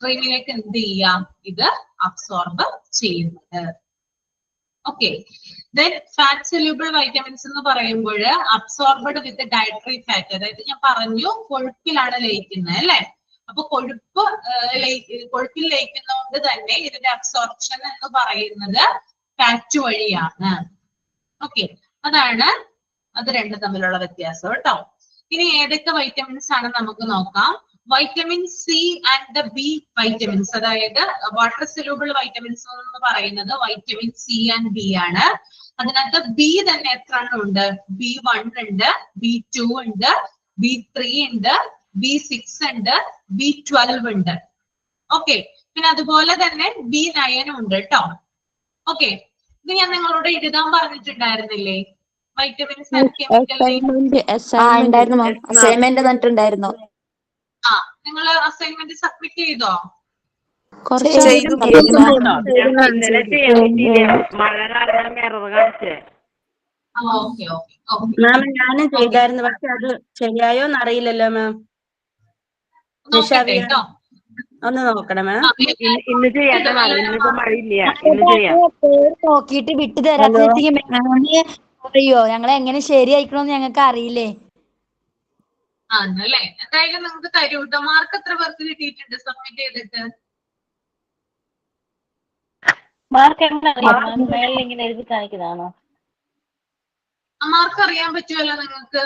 സ്ട്രീമിലേക്ക് എന്ത് ചെയ്യാം, ഇത് അബ്സോർബ് ചെയ്യുന്നത്. Okay, then fat soluble vitamins എന്ന് പറയുമ്പോൾ അബ്സോർബഡ് വിത്ത് ഡയറ്ററി ഫാറ്റ്. അതായത് ഞാൻ പറഞ്ഞു കൊഴുപ്പിലാണ് ലയിക്കുന്നത് അല്ലെ. അപ്പൊ കൊഴുപ്പിൽ ലയിക്കുന്നതുകൊണ്ട് തന്നെ ഇതിന്റെ അബ്സോർപ്ഷൻ എന്ന് പറയുന്നത് ഫാറ്റ് വഴിയാണ്. ഓക്കെ, അത് രണ്ടും തമ്മിലുള്ള വ്യത്യാസം കേട്ടോ. ഇനി ഏതൊക്കെ വൈറ്റമിൻസ് ആണ് നമുക്ക് നോക്കാം. Vitamin C and the B vitamins, അതായത് വാട്ടർ സൊല്യൂബിൾ വൈറ്റമിൻസ് എന്ന് പറയുന്നത് വൈറ്റമിൻ സി ആൻഡ് ബി ആണ്. അതിനകത്ത് ബി തന്നെ എത്ര എണ്ണം ഉണ്ട്? B1 ഉണ്ട്, B2 ഉണ്ട്, B3 ഉണ്ട്, B6 ഉണ്ട്, B12 ഉണ്ട്. ഓക്കെ, പിന്നെ അതുപോലെ തന്നെ B9 ഉണ്ട് കേട്ടോ. ഓക്കെ, ഇത് ഞാൻ നിങ്ങളോട് എഴുതാൻ പറഞ്ഞിട്ടുണ്ടായിരുന്നില്ലേ? വൈറ്റമിൻസ് ആൻഡ് കെമിക്കൽ അസൈൻമെന്റ് തന്നിട്ടുണ്ടായിരുന്നു. ആ, നിങ്ങൾ അസൈൻമെന്റ് സബ്മിറ്റ് ചെയ്തോ? മാം ഞാനും ചെയ്തായിരുന്നു, പക്ഷെ അത് ശരിയായോ എന്നറിയില്ലല്ലോ മാം. ഒന്ന് നോക്കണം മാം. ഇന്ന് ചെയ്യാത്ത ഇന്നിപ്പോ മഴയില്ല, ഇന്ന് ചെയ്യാം. നോക്കിയിട്ട് വിട്ടു തരാത്തേക്ക് അറിയോ, ഞങ്ങളെ എങ്ങനെ ശരിയായിക്കണോന്ന് ഞങ്ങൾക്ക് അറിയില്ലേ. ആണല്ലേ, എന്തായാലും നിങ്ങൾക്ക് തരൂട്ടോ. മാർക്ക് എത്ര പേർക്ക് കിട്ടിയിട്ടുണ്ട് സബ്മിറ്റ് ചെയ്തിട്ട്? മാർക്ക് ഇങ്ങനെ എഴുതി കാണിക്കുന്നതാണോ? മാർക്ക് അറിയാൻ പറ്റുമല്ലോ നിങ്ങൾക്ക്.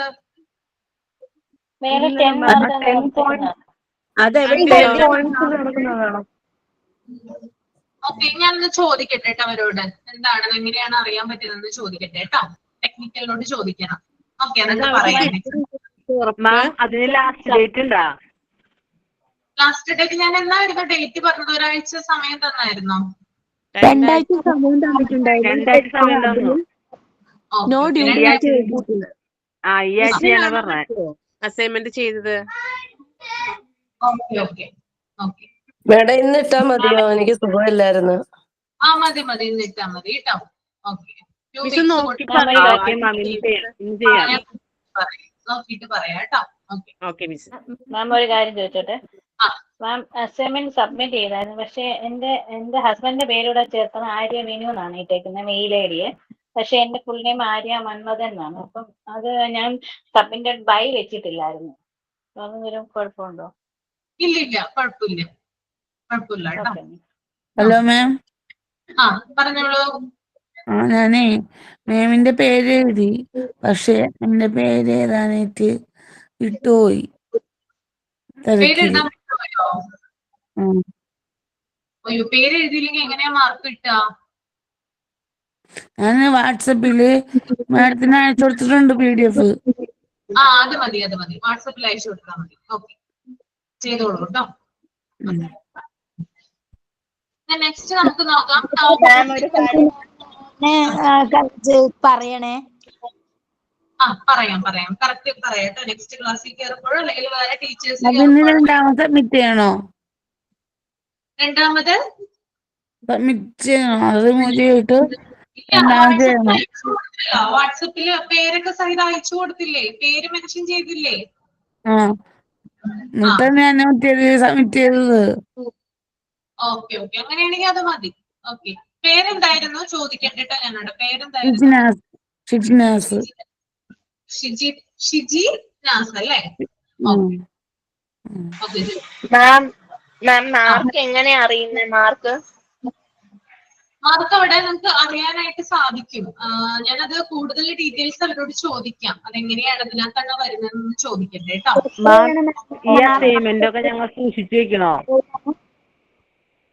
ഓക്കെ, ഞാനൊന്ന് ചോദിക്കട്ടെ കേട്ടോ അവരോട്, എന്താണ് എങ്ങനെയാണ് അറിയാൻ പറ്റുന്നത് ചോദിക്കട്ടെ കേട്ടോ. ടെക്നിക്കലിനോട് ചോദിക്കണം. ഓക്കെ, എന്നിട്ട് പറയാം. അതിന് ലാസ്റ്റ് ഡേറ്റ് ഉണ്ടോ? ലാസ്റ്റ് ഡേറ്റ് ഞാൻ എന്നായിരുന്നു ഡേറ്റ് പറഞ്ഞത്? ഒരാഴ്ച സമയം തന്നായിരുന്നോ? 2 ആഴ്ച സമയം തന്നിട്ടുണ്ടായിരുന്നു. No okay due okay date രണ്ടാമത് എഴുതിയിട്ടില്ല. ആ ഈ ആഴ്ച മിസ്സിന് ഞാനാ കാണാൻ പറഞ്ഞേ പറ്റുമോ അസൈൻമെന്റ് ചെയ്തത്? ഓക്കെ ഓക്കെ ഓക്കെ മേഡം ഇന്ന് ഇട്ടാ മതിയോ? എനിക്ക് സുഖമില്ലായിരുന്നു. ആ മതി മതി ഇന്ന് ഇട്ടാ മതി കേട്ടോ. ഓക്കെ 2 മിസ് weeks നോക്കി കൊണ്ട് ആ പറയോ ഓക്കെ ആദ്യം മാം ഇന്ന് ചെയ്യാം ചെയ്തത്? ഇന്ന് ചെയ്യാം. ഞാൻ നോക്കിയിട്ട് പറയാം കേട്ടോ. Okay okay miss. മാം ഒരു കാര്യം ചോദിച്ചോട്ടെ? ആ മാം അസൈൻമെന്റ് സബ്മിറ്റ് ചെയ്തായിരുന്നു, പക്ഷെ എന്റെ ഹസ്ബൻഡിന്റെ പേരൂടെ ചേർത്തത് ആര്യ വിനു എന്നാണ് ഇട്ടേക്കുന്നത് മെയിൽ ഐ ഡി. പക്ഷെ എന്റെ ഫുൾ നെയിം ആര്യ മന്മഥൻ എന്നാണ്. അപ്പം അത് ഞാൻ സബ്മിറ്റഡ് ബൈ വെച്ചിട്ടില്ലായിരുന്നു. അതൊന്നും കുഴപ്പമുണ്ടോ? ഇല്ല ഇല്ല കുഴപ്പമില്ല കുഴപ്പമില്ല കേട്ടോ. ഓക്കെ. Hello ma'am. ആ പറഞ്ഞോളൂ. ഞാനേ മാമിന്റെ പേര് എഴുതി, പക്ഷെ എന്റെ പേര് എഴുതാനായിട്ട് വിട്ടുപോയി തിരക്കില്. പേരെഴുതാൻ പറ്റുമോ? അയ്യോ പേര് എഴുതിയില്ലെങ്കിൽ എങ്ങനെയാ മാർക്ക് കിട്ടുക? ഞാൻ വാട്സപ്പില് മാഡത്തിന് അയച്ചു കൊടുത്തിട്ടുണ്ട് PDF. ആ അത് മതി അത് മതി, വാട്സപ്പിൽ അയച്ചു കൊടുത്താൽ മതി. ഓക്കെ ചെയ്തോളൂ കേട്ടോ. നെക്സ്റ്റ് നമുക്ക് നോക്കാം. മാം ഒരു കാര്യം പറയണേ. ആ പറയാം പറയാം കറക്റ്റ് പറയാം കേട്ടോ. നെക്സ്റ്റ് ക്ലാസ്സിൽ കയറുമ്പോഴോ അല്ലെങ്കിൽ വേറെ ടീച്ചേഴ്സ് അതിന് രണ്ടാമത് സബ്മിറ്റ് ചെയ്യണോ? രണ്ടാമത് സബ്മിറ്റ് ചെയ്യണോ? അത് റിമൂവ് ചെയ്തിട്ട് രണ്ടാമത് ചെയ്യണോ? വാട്സപ്പില് പേരൊക്കെ സഹിതം അയച്ചു കൊടുത്തില്ലേ? പേര് മെൻഷൻ ചെയ്തില്ലേ? ആ എന്നിട്ടാണ് ഞാൻ സബ്മിറ്റ് ചെയ്തത്. ഓക്കെ ഓക്കെ അങ്ങനെയാണെങ്കിൽ അത് മതി. ഓക്കെ പേരെന്തായിരുന്നു ചോദിക്കണ്ടിട്ടോ ഞാനോട്. പേരെന്തായിരുന്നു? ഷിജി നാസ് അല്ലേ? മാം മാർക്ക് എങ്ങനെയാ അറിയുന്നത്? മാർക്ക് അവിടെ നമുക്ക് അറിയാനായിട്ട് സാധിക്കും. ഞാനത് കൂടുതൽ ഡീറ്റെയിൽസ് അവരോട് ചോദിക്കാം. അതെങ്ങനെയാണ് ഇതിനകത്താണ് വരുന്നതെന്ന് ചോദിക്കട്ടെ കേട്ടോ. ഈ അസൈൻമെന്റ് ഒക്കെ ഞങ്ങൾ സൂക്ഷിച്ചു വെക്കണോ?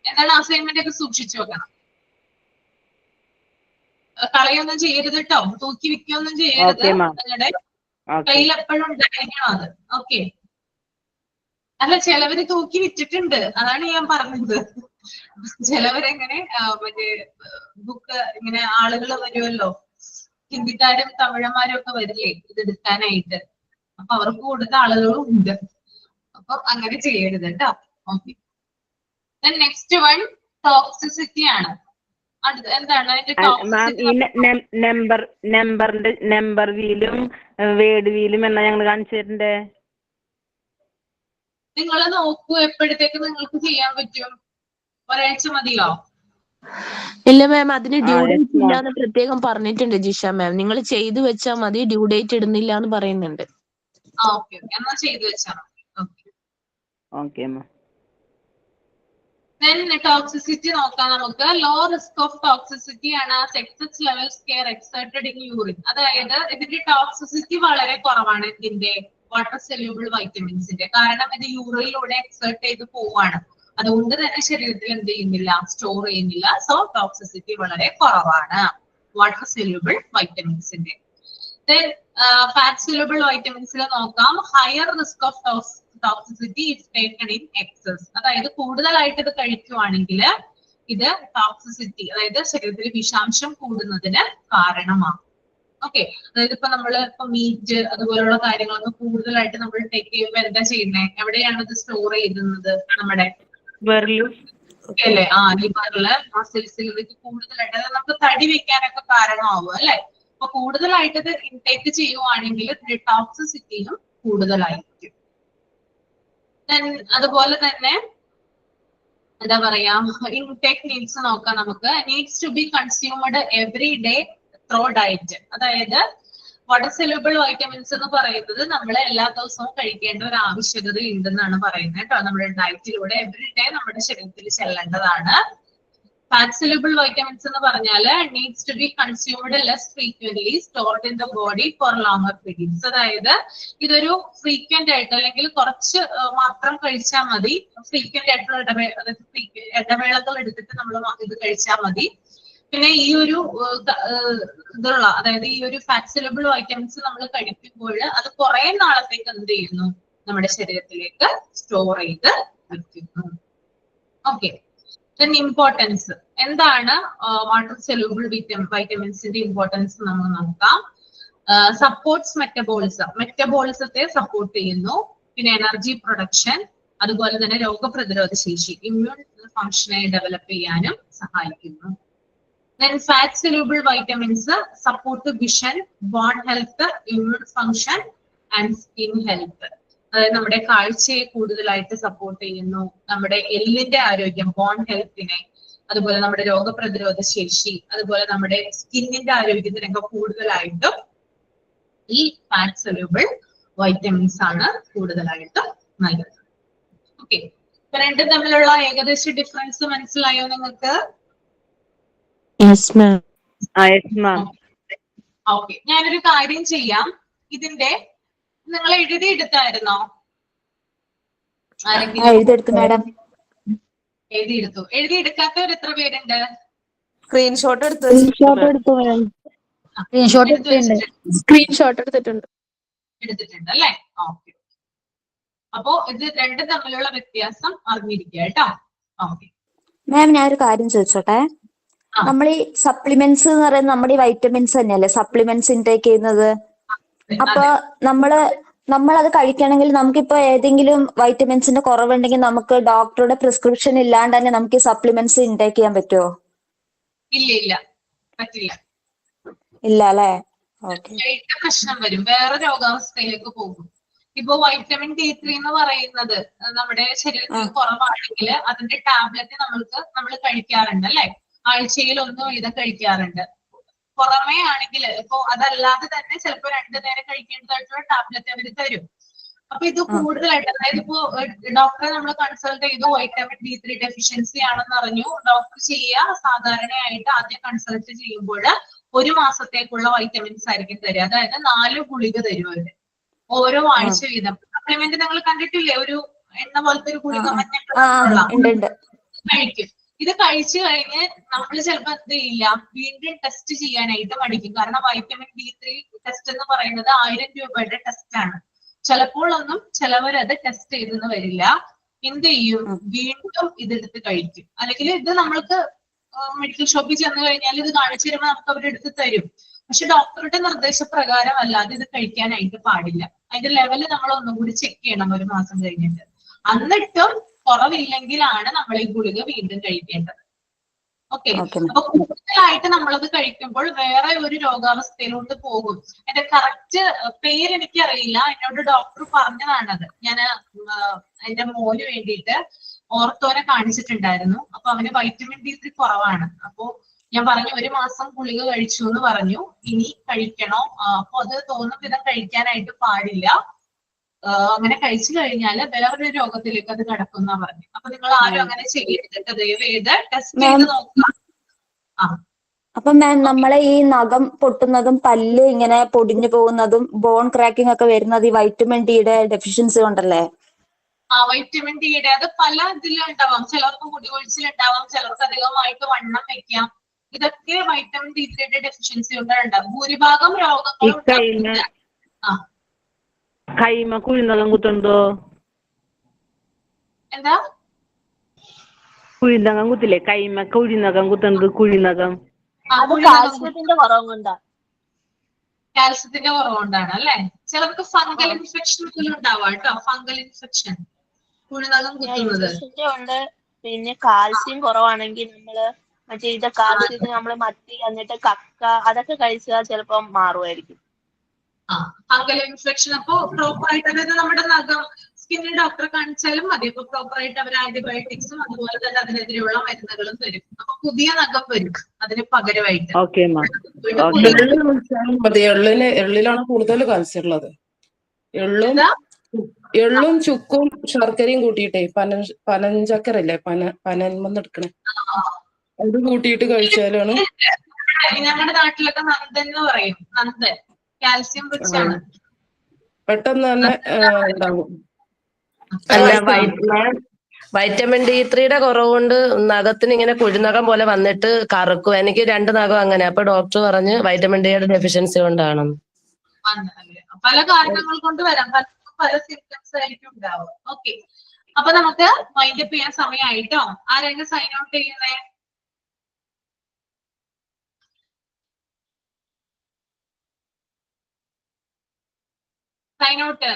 എന്താണ് അസൈൻമെന്റ് ഒക്കെ സൂക്ഷിച്ചു വെക്കണം? കളയൊന്നും ചെയ്യരുത് കേട്ടോ. തൂക്കി വിൽക്കൊന്നും ചെയ്യരുത്. നിങ്ങളുടെ കയ്യിൽ എപ്പോഴും ഉണ്ടായിരിക്കണം അത്. ഓക്കെ അല്ല ചിലവര് തൂക്കി വിറ്റിട്ടുണ്ട്, അതാണ് ഞാൻ പറഞ്ഞത്. ചിലവരെങ്ങനെ മറ്റേ ബുക്ക് ഇങ്ങനെ ആളുകൾ വരുമല്ലോ, ഹിന്ദിക്കാരും തമിഴന്മാരും ഒക്കെ വരില്ലേ ഇതെടുക്കാനായിട്ട്, അപ്പൊ അവർക്ക് കൊടുത്ത ആളുകളും ഉണ്ട്. അപ്പൊ അങ്ങനെ ചെയ്യരുത് കേട്ടോ. ഓക്കെ നെക്സ്റ്റ് വൺ ടോക്സിസിറ്റി ആണ്. എന്താണ് അതിന്റെ ടോക്സിസിറ്റി? നമ്പർ വീലും വേർഡ് വീലും എന്നാ ഞങ്ങൾ കാണിച്ചു തരണ്ടേ? നിങ്ങൾ നോക്കൂ എപ്പോഴത്തേക്ക് നിങ്ങൾക്ക് ചെയ്യാൻ പറ്റും? ഒരാഴ്ച മതിയോ? ഇല്ല മാം, അതിന് ഡ്യൂ ഡേറ്റ് ഇല്ലാന്ന് പ്രത്യേകം പറഞ്ഞിട്ടുണ്ട് ജിഷ മാം. നിങ്ങൾ ചെയ്തു വെച്ചാൽ മതി, ഡ്യൂ ഡേറ്റ് ഇടുന്നില്ല എന്ന് പറയുന്നുണ്ട്. ഓക്കെ ഓക്കെ എന്നാ ചെയ്തു വെച്ചാൽ മതി. ഓക്കെ ടോക്സിസിറ്റി നോക്കാം നമുക്ക്. ലോ റിസ്ക് ഓഫ് ടോക്സിസിറ്റി ആണ് excess levels are excreted in urine. അതായത് ഇതിന്റെ ടോക്സിസിറ്റി വളരെ കുറവാണ് ഇതിന്റെ വാട്ടർ സൊല്യൂബിൾ വൈറ്റമിൻസിന്റെ. കാരണം ഇത് യൂറിനിലൂടെ എക്സേർട്ട് ചെയ്ത് പോവാണ്. അതുകൊണ്ട് തന്നെ ശരീരത്തിൽ എന്ത് ചെയ്യുന്നില്ല, സ്റ്റോർ ചെയ്യുന്നില്ല. സോ ടോക്സിസിറ്റി വളരെ കുറവാണ് വാട്ടർ സൊല്യൂബിൾ വൈറ്റമിൻസിന്റെ. ഫാറ്റ് സൊല്യൂബിൾ വൈറ്റമിൻസിൽ നോക്കാം. Higher risk of toxicity if taken in excess. അതായത് കൂടുതലായിട്ട് ഇത് കഴിക്കുവാണെങ്കിൽ ഇത് ടോക്സിസിറ്റി, അതായത് ശരീരത്തിൽ വിഷാംശം കൂടുന്നതിന് കാരണമാകും. ഓക്കെ അതായത് ഇപ്പൊ നമ്മള് ഇപ്പൊ മീറ്റ് അതുപോലുള്ള കാര്യങ്ങളൊക്കെ കൂടുതലായിട്ട് നമ്മൾ ടേക്ക് ചെയ്യുമ്പോൾ എന്താ ചെയ്യുന്നത്? എവിടെയാണ് ഇത് സ്റ്റോർ ചെയ്യുന്നത്? നമ്മുടെ അല്ലേ? ലിവറില് മസിൽസിൽ ഇതൊക്കെ കൂടുതലായിട്ട്, അതായത് നമുക്ക് തടി വെക്കാനൊക്കെ കാരണമാവും അല്ലെ? അപ്പൊ കൂടുതലായിട്ട് ഇത് ഇൻടേക്ക് ചെയ്യുവാണെങ്കിൽ ടോക്സിസിറ്റിയും കൂടുതലായിരിക്കും. അതുപോലെ തന്നെ എന്താ പറയാ, ഇൻടേക്ക് നീഡ്സ് നോക്കാം നമുക്ക്. Needs to be consumed every day through diet. അതായത് വാട്ടർ സൊല്യൂബിൾ വൈറ്റമിൻസ് എന്ന് പറയുന്നത് നമ്മൾ എല്ലാ ദിവസവും കഴിക്കേണ്ട ഒരു ആവശ്യകത ഉണ്ടെന്നാണ് പറയുന്നത് കേട്ടോ. നമ്മുടെ ഡയറ്റിലൂടെ എവറി ഡേ നമ്മുടെ ശരീരത്തിൽ ചെല്ലേണ്ടതാണ്. ഫാറ്റ് സൊല്യൂബിൾ വൈറ്റമിൻസ് എന്ന് പറഞ്ഞാൽ needs to be consumed less frequently stored in the body for longer periods. അതായത് ഇതൊരു ഫ്രീക്വന്റ് ആയിട്ട് അല്ലെങ്കിൽ കുറച്ച് മാത്രം കഴിച്ചാൽ മതി. ഫ്രീക്വന്റ് ആയിട്ടുള്ള ഇടവേളകൾ എടുത്തിട്ട് നമ്മൾ ഇത് കഴിച്ചാൽ മതി. പിന്നെ ഈ ഒരു ഇതുള്ള, അതായത് ഈ ഒരു ഫാറ്റ് സൊല്യൂബിൾ വൈറ്റമിൻസ് നമ്മൾ കഴിക്കുമ്പോൾ അത് കുറെ നാളത്തേക്ക് എന്ത് ചെയ്യുന്നു, നമ്മുടെ ശരീരത്തിലേക്ക് സ്റ്റോർ ചെയ്ത് വെക്കുന്നു. ഓക്കെ ദെൻ ഇമ്പോർട്ടൻസ് എന്താണ് വാട്ടർ സൊല്യൂബിൾ വൈറ്റമിൻസിന്റെ ഇമ്പോർട്ടൻസ് നമ്മൾ നോക്കാം. സപ്പോർട്ട്സ് മെറ്റബോളിസത്തെ സപ്പോർട്ട് ചെയ്യുന്നു. പിന്നെ എനർജി പ്രൊഡക്ഷൻ, അതുപോലെ തന്നെ രോഗപ്രതിരോധ ശേഷി ഇമ്മ്യൂൺ ഫംഗ്ഷനെ ഡെവലപ്പ് ചെയ്യാനും സഹായിക്കുന്നു. Then fat soluble vitamins support vision, bone health, immune function and skin health. അതായത് നമ്മുടെ കാഴ്ചയെ കൂടുതലായിട്ട് സപ്പോർട്ട് ചെയ്യുന്നു, നമ്മുടെ എല്ലിന്റെ ആരോഗ്യം ബോൺ ഹെൽത്തിനെ, അതുപോലെ നമ്മുടെ രോഗപ്രതിരോധ ശേഷി, അതുപോലെ നമ്മുടെ സ്കിന്നിന്റെ ആരോഗ്യത്തിനൊക്കെ കൂടുതലായിട്ടും ഈ ഫാറ്റ് സൊല്യൂബിൾ വൈറ്റമിൻസ് ആണ് കൂടുതലായിട്ടും നൽകുന്നത്. ഓക്കെ, രണ്ടും തമ്മിലുള്ള ഏകദേശ ഡിഫറൻസ് മനസ്സിലായോ നിങ്ങൾക്ക്? ഓക്കെ, ഞാനൊരു കാര്യം ചെയ്യാം. ഇതിന്റെ നിങ്ങൾ എഴുതിയെടുത്തായിരുന്നോ? എഴുതിയെടുത്തു. എഴുതിയെടുക്കാത്തവർ എത്ര പേരുണ്ട്? സ്ക്രീൻഷോട്ട് എടുത്തിട്ടുണ്ട് അല്ലെ? ഓക്കെ, അപ്പോ ഇത് രണ്ടും തമ്മിലുള്ള വ്യത്യാസം അറിഞ്ഞിരിക്കുക കേട്ടോ. ഓക്കെ മാം, ഞാനൊരു കാര്യം ചോദിച്ചോട്ടെ. നമ്മൾ ഈ സപ്ലിമെന്റ്സ് എന്ന് പറയുന്നത് നമ്മുടെ ഈ വൈറ്റമിൻസ് തന്നെയല്ലേ സപ്ലിമെന്റ്സ് ഇൻടേക്ക് ചെയ്യുന്നത്? അപ്പൊ നമ്മളത് കഴിക്കണമെങ്കിൽ നമുക്കിപ്പോ ഏതെങ്കിലും വൈറ്റമിൻസിന്റെ കുറവുണ്ടെങ്കിൽ നമുക്ക് ഡോക്ടറുടെ പ്രിസ്ക്രിപ്ഷൻ ഇല്ലാണ്ട് തന്നെ നമുക്ക് ഈ സപ്ലിമെന്റ്സ് ഇൻടേക്ക് ചെയ്യാൻ പറ്റുമോ? ഇല്ല, പറ്റില്ല. ഇല്ല അല്ലെ? പ്രശ്നം വരും, വേറെ രോഗാവസ്ഥയിലേക്ക് പോകും. ഇപ്പൊ വൈറ്റമിൻ D3 എന്ന് പറയുന്നത് നമ്മുടെ ശരീരത്തിൽ കുറവാണെങ്കിൽ അതിന്റെ ടാബ്ലറ്റ് നമ്മൾ കഴിക്കാറുണ്ട് അല്ലെ? ആഴ്ചയിൽ 1 വീതം കഴിക്കാറുണ്ട്. പുറമേ ആണെങ്കിൽ ഇപ്പൊ അതല്ലാതെ തന്നെ ചിലപ്പോ 2 നേരം കഴിക്കേണ്ടതായിട്ടുള്ള ടാബ്ലറ്റ് അവർ തരും. അപ്പൊ ഇത് കൂടുതലായിട്ട്, അതായത് ഇപ്പോ ഡോക്ടറെ നമ്മൾ കൺസൾട്ട് ചെയ്തു, വൈറ്റമിൻ D3 ഡെഫിഷ്യൻസി ആണെന്ന് അറിഞ്ഞു. ഡോക്ടർ ചെയ്യുക സാധാരണയായിട്ട് ആദ്യം കൺസൾട്ട് ചെയ്യുമ്പോൾ 1 മാസത്തേക്കുള്ള വൈറ്റമിൻസ് ആയിരിക്കും തരിക. അതായത് 4 ഗുളിക തരും അവര് ഓരോ ആഴ്ച വീതം. സപ്ലിമെന്റ് നിങ്ങൾ കണ്ടിട്ടില്ലേ? ഒരു എണ്ണ പോലത്തെ ഒരു ഗുളിക കഴിക്കും. ഇത് കഴിച്ചു കഴിഞ്ഞ് നമ്മൾ ചിലപ്പോൾ എന്ത് ചെയ്യില്ല, വീണ്ടും ടെസ്റ്റ് ചെയ്യാനായിട്ട് മടിക്കും. കാരണം വൈറ്റമിൻ D3 ടെസ്റ്റ് എന്ന് പറയുന്നത് 1000 രൂപയുടെ ടെസ്റ്റ് ആണ്. ചിലവരത് ടെസ്റ്റ് ചെയ്തെന്ന് വരില്ല. എന്ത് ചെയ്യും, വീണ്ടും ഇതെടുത്ത് കഴിക്കും. അല്ലെങ്കിൽ ഇത് നമ്മൾക്ക് മെഡിക്കൽ ഷോപ്പിൽ ചെന്ന് കഴിഞ്ഞാൽ ഇത് കാണിച്ചു തരുമ്പോൾ നമുക്ക് അവരെടുത്ത് തരും. പക്ഷെ ഡോക്ടറുടെ നിർദ്ദേശപ്രകാരം അല്ലാതെ ഇത് കഴിക്കാനായിട്ട് പാടില്ല. അതിന്റെ ലെവല് നമ്മൾ ഒന്നും കൂടി ചെക്ക് ചെയ്യണം 1 മാസം കഴിഞ്ഞിട്ട്. എന്നിട്ടും കുറവില്ലെങ്കിലാണ് നമ്മൾ ഈ ഗുളിക വീണ്ടും കഴിക്കേണ്ടത്. ഓക്കെ, അപ്പൊ കൂടുതലായിട്ട് നമ്മളത് കഴിക്കുമ്പോൾ വേറെ ഒരു രോഗാവസ്ഥയിലോട്ട് പോകും. എന്റെ കറക്റ്റ് പേര് എനിക്കറിയില്ല, എന്നോട് ഡോക്ടർ പറഞ്ഞതാണത്. ഞാൻ എന്റെ മോന് വേണ്ടിയിട്ട് ഓർത്തോനെ കാണിച്ചിട്ടുണ്ടായിരുന്നു. അപ്പൊ അവന് വൈറ്റമിൻ D3 കുറവാണ്. അപ്പൊ ഞാൻ പറഞ്ഞു 1 മാസം ഗുളിക കഴിച്ചു എന്ന് പറഞ്ഞു, ഇനി കഴിക്കണോ? അപ്പൊ അത് തോന്നുന്ന വിധം കഴിക്കാനായിട്ട് പാടില്ല. അങ്ങനെ കഴിച്ചു കഴിഞ്ഞാല് വേറൊരു രോഗത്തിലേക്ക് അത് കിടക്കുന്ന പറഞ്ഞു. അപ്പൊ നിങ്ങൾ ആരും അങ്ങനെ ചെയ്യരുത്, ദയവേത് ടെസ്റ്റ് ചെയ്ത് നോക്കുക. അപ്പൊ മാം, നമ്മളെ ഈ നഖം പൊട്ടുന്നതും പല്ല് ഇങ്ങനെ പൊടിഞ്ഞു പോകുന്നതും ബോൺ ക്രാക്കിംഗ് ഒക്കെ വരുന്നത് ഈ വൈറ്റമിൻ ഡിയുടെ ഡെഫിഷ്യൻസി കൊണ്ടല്ലേ? വൈറ്റമിൻ ഡിയുടെ അത് പല ഇതിലും ഉണ്ടാവാം. ചിലർക്ക് മുടി കൊഴിച്ചിലുണ്ടാവാം, ചിലർക്ക് അധികമായിട്ട് വണ്ണം വെക്കാം. ഇതൊക്കെ വൈറ്റമിൻ D3യുടെ ഡെഫിഷ്യൻസി കൊണ്ടാണ്. ഭൂരിഭാഗം രോഗങ്ങളും കൈമ കുഴിനകം കുത്തുണ്ടോ? എന്താ കുഴിനകം കുത്തില്ലേ? കൈമ കുഴിനകം കുത്തുന്നത് കുഴിനകം കാൽസ്യത്തിന്റെ കുറവ് കൊണ്ടാണ്. കാൽസ്യത്തിന്റെ കുറവുകൊണ്ടാണ് അല്ലെ? ചിലർക്ക് ഫംഗൽ ഇൻഫെക്ഷൻ ഉണ്ടാവാം കേട്ടോ. ഫംഗൽ ഇൻഫെക്ഷൻ കുഴിനകം കുത്തുന്നത് ഉണ്ട്. പിന്നെ കാൽസ്യം കുറവാണെങ്കിൽ നമ്മള് മറ്റേ കാൽസ്യത്തിന് നമ്മള് മത്തി എന്നിട്ട് കക്ക അതൊക്കെ കഴിച്ചാൽ ചിലപ്പം മാറുമായിരിക്കും. ഫംഗൽ ഇൻഫെക്ഷൻ അപ്പൊ പ്രോപ്പർ ആയിട്ട്, അതായത് നമ്മുടെ നഖം സ്കിന്നിന് ഡോക്ടറെ കാണിച്ചാലും മതി. അപ്പൊ പ്രോപ്പർ ആയിട്ട് അവർ ആന്റിബയോട്ടിക്സും അതുപോലെ തന്നെ അതിനെതിരെയുള്ള മരുന്നുകളും തരും. അപ്പൊ പുതിയ നഖം വരും അതിന് പകരമായിട്ട്. എള്ളിലാണ് കൂടുതൽ കാൽസ്യം ഉള്ളത്. എള്ളും ചുക്കും ശർക്കരയും കൂട്ടിയിട്ടേ പനഞ്ചക്കരല്ലേ, പനന്മെടുക്കണേ, അത് കൂട്ടിയിട്ട് കഴിച്ചാലാണ്. ഞങ്ങളുടെ നാട്ടിലൊക്കെ നന്ദൻ എന്ന് പറയും. നന്ദൻ കാൽസ്യം റിച്ച് ആണ്, പെട്ടെന്ന് തന്നെ ഉണ്ടാവും. അല്ല, വൈറ്റമിൻ D3യുടെ കുറവ് കൊണ്ട് നഖത്തിന് ഇങ്ങനെ കുഴിനകം പോലെ വന്നിട്ട് കറുക്കും. എനിക്ക് 2 നഖം അങ്ങനെ. അപ്പൊ ഡോക്ടർ പറഞ്ഞ് വൈറ്റമിൻ ഡിയുടെ ഡെഫിഷ്യൻസി കൊണ്ടാണെന്ന്. പല കാരണങ്ങൾ കൊണ്ട് വരാം, പല സിംറ്റംസ് ആയിരിക്കും ഉണ്ടാവുക. ഓക്കെ, അപ്പൊ നമുക്ക് വൈൻഡ് അപ്പ് ചെയ്യാൻ സമയമായിട്ടോ. ആരെങ്കിലും സൈൻ ഔട്ട് ചെയ്യുന്നേ? സൈൻ ഔട്ട്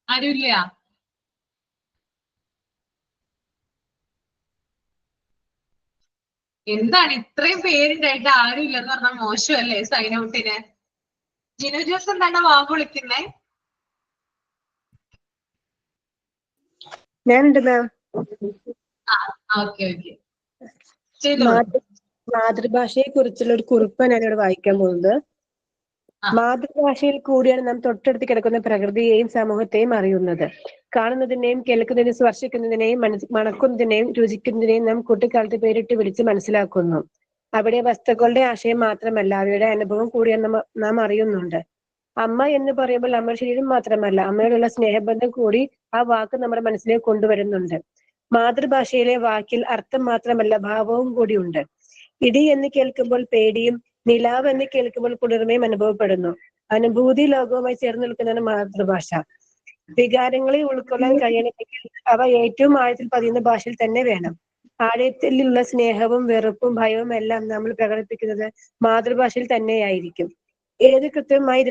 ആരുമില്ല? എന്താണ് ഇത്രയും പേരുണ്ടായിട്ട് ആരും ഇല്ലെന്ന് പറഞ്ഞാൽ മോശമല്ലേ സൈൻ ഔട്ടിന്? ജിനു ജോസ് എന്താണ് വാ വിളിക്കുന്നേ? ഞാനുണ്ട് മാം. ഓക്കെ ഓക്കെ ചെയ്തോളൂ. മാതൃഭാഷയെ കുറിച്ചുള്ള ഒരു കുറിപ്പാണ് ഞാനിവിടെ വായിക്കാൻ പോകുന്നത്. മാതൃഭാഷയിൽ കൂടിയാണ് നാം തൊട്ടടുത്ത് കിടക്കുന്ന പ്രകൃതിയെയും സമൂഹത്തെയും അറിയുന്നത്. കാണുന്നതിനെയും കേൾക്കുന്നതിനെയും സ്പർശിക്കുന്നതിനെയും മണക്കുന്നതിനെയും രുചിക്കുന്നതിനെയും നാം കുട്ടിക്കാലത്ത് പേരിട്ട് വിളിച്ച് മനസ്സിലാക്കുന്നു. അവിടെ വസ്തുക്കളുടെ ആശയം മാത്രമല്ല, അവയുടെ അനുഭവം കൂടിയാണ് നാം അറിയുന്നുണ്ട്. അമ്മ എന്ന് പറയുമ്പോൾ നമ്മുടെ ശരീരം മാത്രമല്ല, അമ്മയോടുള്ള സ്നേഹബന്ധം കൂടി ആ വാക്ക് നമ്മുടെ മനസ്സിലേക്ക് കൊണ്ടുവരുന്നുണ്ട്. മാതൃഭാഷയിലെ വാക്കിൽ അർത്ഥം മാത്രമല്ല, ഭാവവും കൂടിയുണ്ട്. ഇടി എന്ന് കേൾക്കുമ്പോൾ പേടിയും, നിലാവ് എന്ന് കേൾക്കുമ്പോൾ കുളിർമയും അനുഭവപ്പെടുന്നു. അനുഭൂതി ലോകവുമായി ചേർന്ന് നിൽക്കുന്നതാണ് മാതൃഭാഷ. വികാരങ്ങളെ ഉൾക്കൊള്ളാൻ കഴിയണമെങ്കിൽ അവ ഏറ്റവും ആഴത്തിൽ പതിയുന്ന ഭാഷയിൽ തന്നെ വേണം. ആഴത്തിലുള്ള സ്നേഹവും വെറുപ്പും ഭയവും എല്ലാം നമ്മൾ പ്രകടിപ്പിക്കുന്നത് മാതൃഭാഷയിൽ തന്നെയായിരിക്കും. ഏത് കൃത്യമായി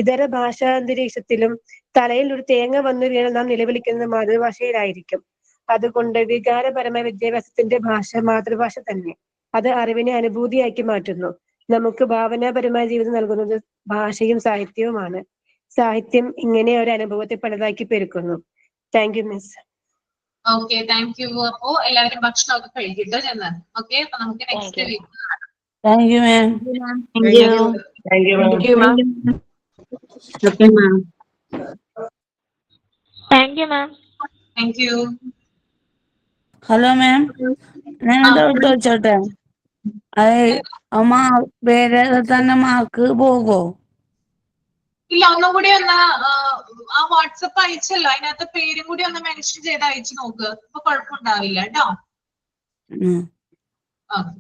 ഇതര ഭാഷാന്തരീക്ഷത്തിലും തലയിൽ ഒരു തേങ്ങ വന്നു വീണാൽ നാം നിലവിളിക്കുന്നത് മാതൃഭാഷയിലായിരിക്കും. അതുകൊണ്ട് വികാരപരമായ വിദ്യാഭ്യാസത്തിന്റെ ഭാഷ മാതൃഭാഷ തന്നെ. അത് അറിവിനെ അനുഭൂതിയാക്കി മാറ്റുന്നു. നമുക്ക് ഭാവനാപരമായ ജീവിതം നൽകുന്നത് ഭാഷയും സാഹിത്യവുമാണ്. സാഹിത്യം ഇങ്ങനെ ഒരു അനുഭവത്തെ പലതാക്കി പെരുക്കുന്നു. Thank you miss. Okay, thank you. അപ്പോ എല്ലാവരും ഭക്ഷണമൊക്കെ കഴിക്കട്ടോ ചെന്ന്. ഓക്കെ, അപ്പൊ നമുക്ക് നെക്സ്റ്റ് വീക്ക് കാണാം. Thank you ma'am. Thank you ma'am. Okay ma'am. Thank you ma'am. Thank you. Hello ma'am, ഞാൻ ഡൗട്ട് ചോദിച്ചോട്ടെ? അത് പേര് തന്നെ മാർക്ക് പോകോ? ഇല്ല, ഒന്നും കൂടി ഒന്ന് ആ വാട്സപ്പ് അയച്ചല്ലോ, അതിനകത്ത് പേരും കൂടി ഒന്ന് മെൻഷൻ ചെയ്ത് അയച്ചു നോക്ക്. അപ്പൊ കുഴപ്പമുണ്ടാവില്ല കേട്ടോ. ഓക്കെ.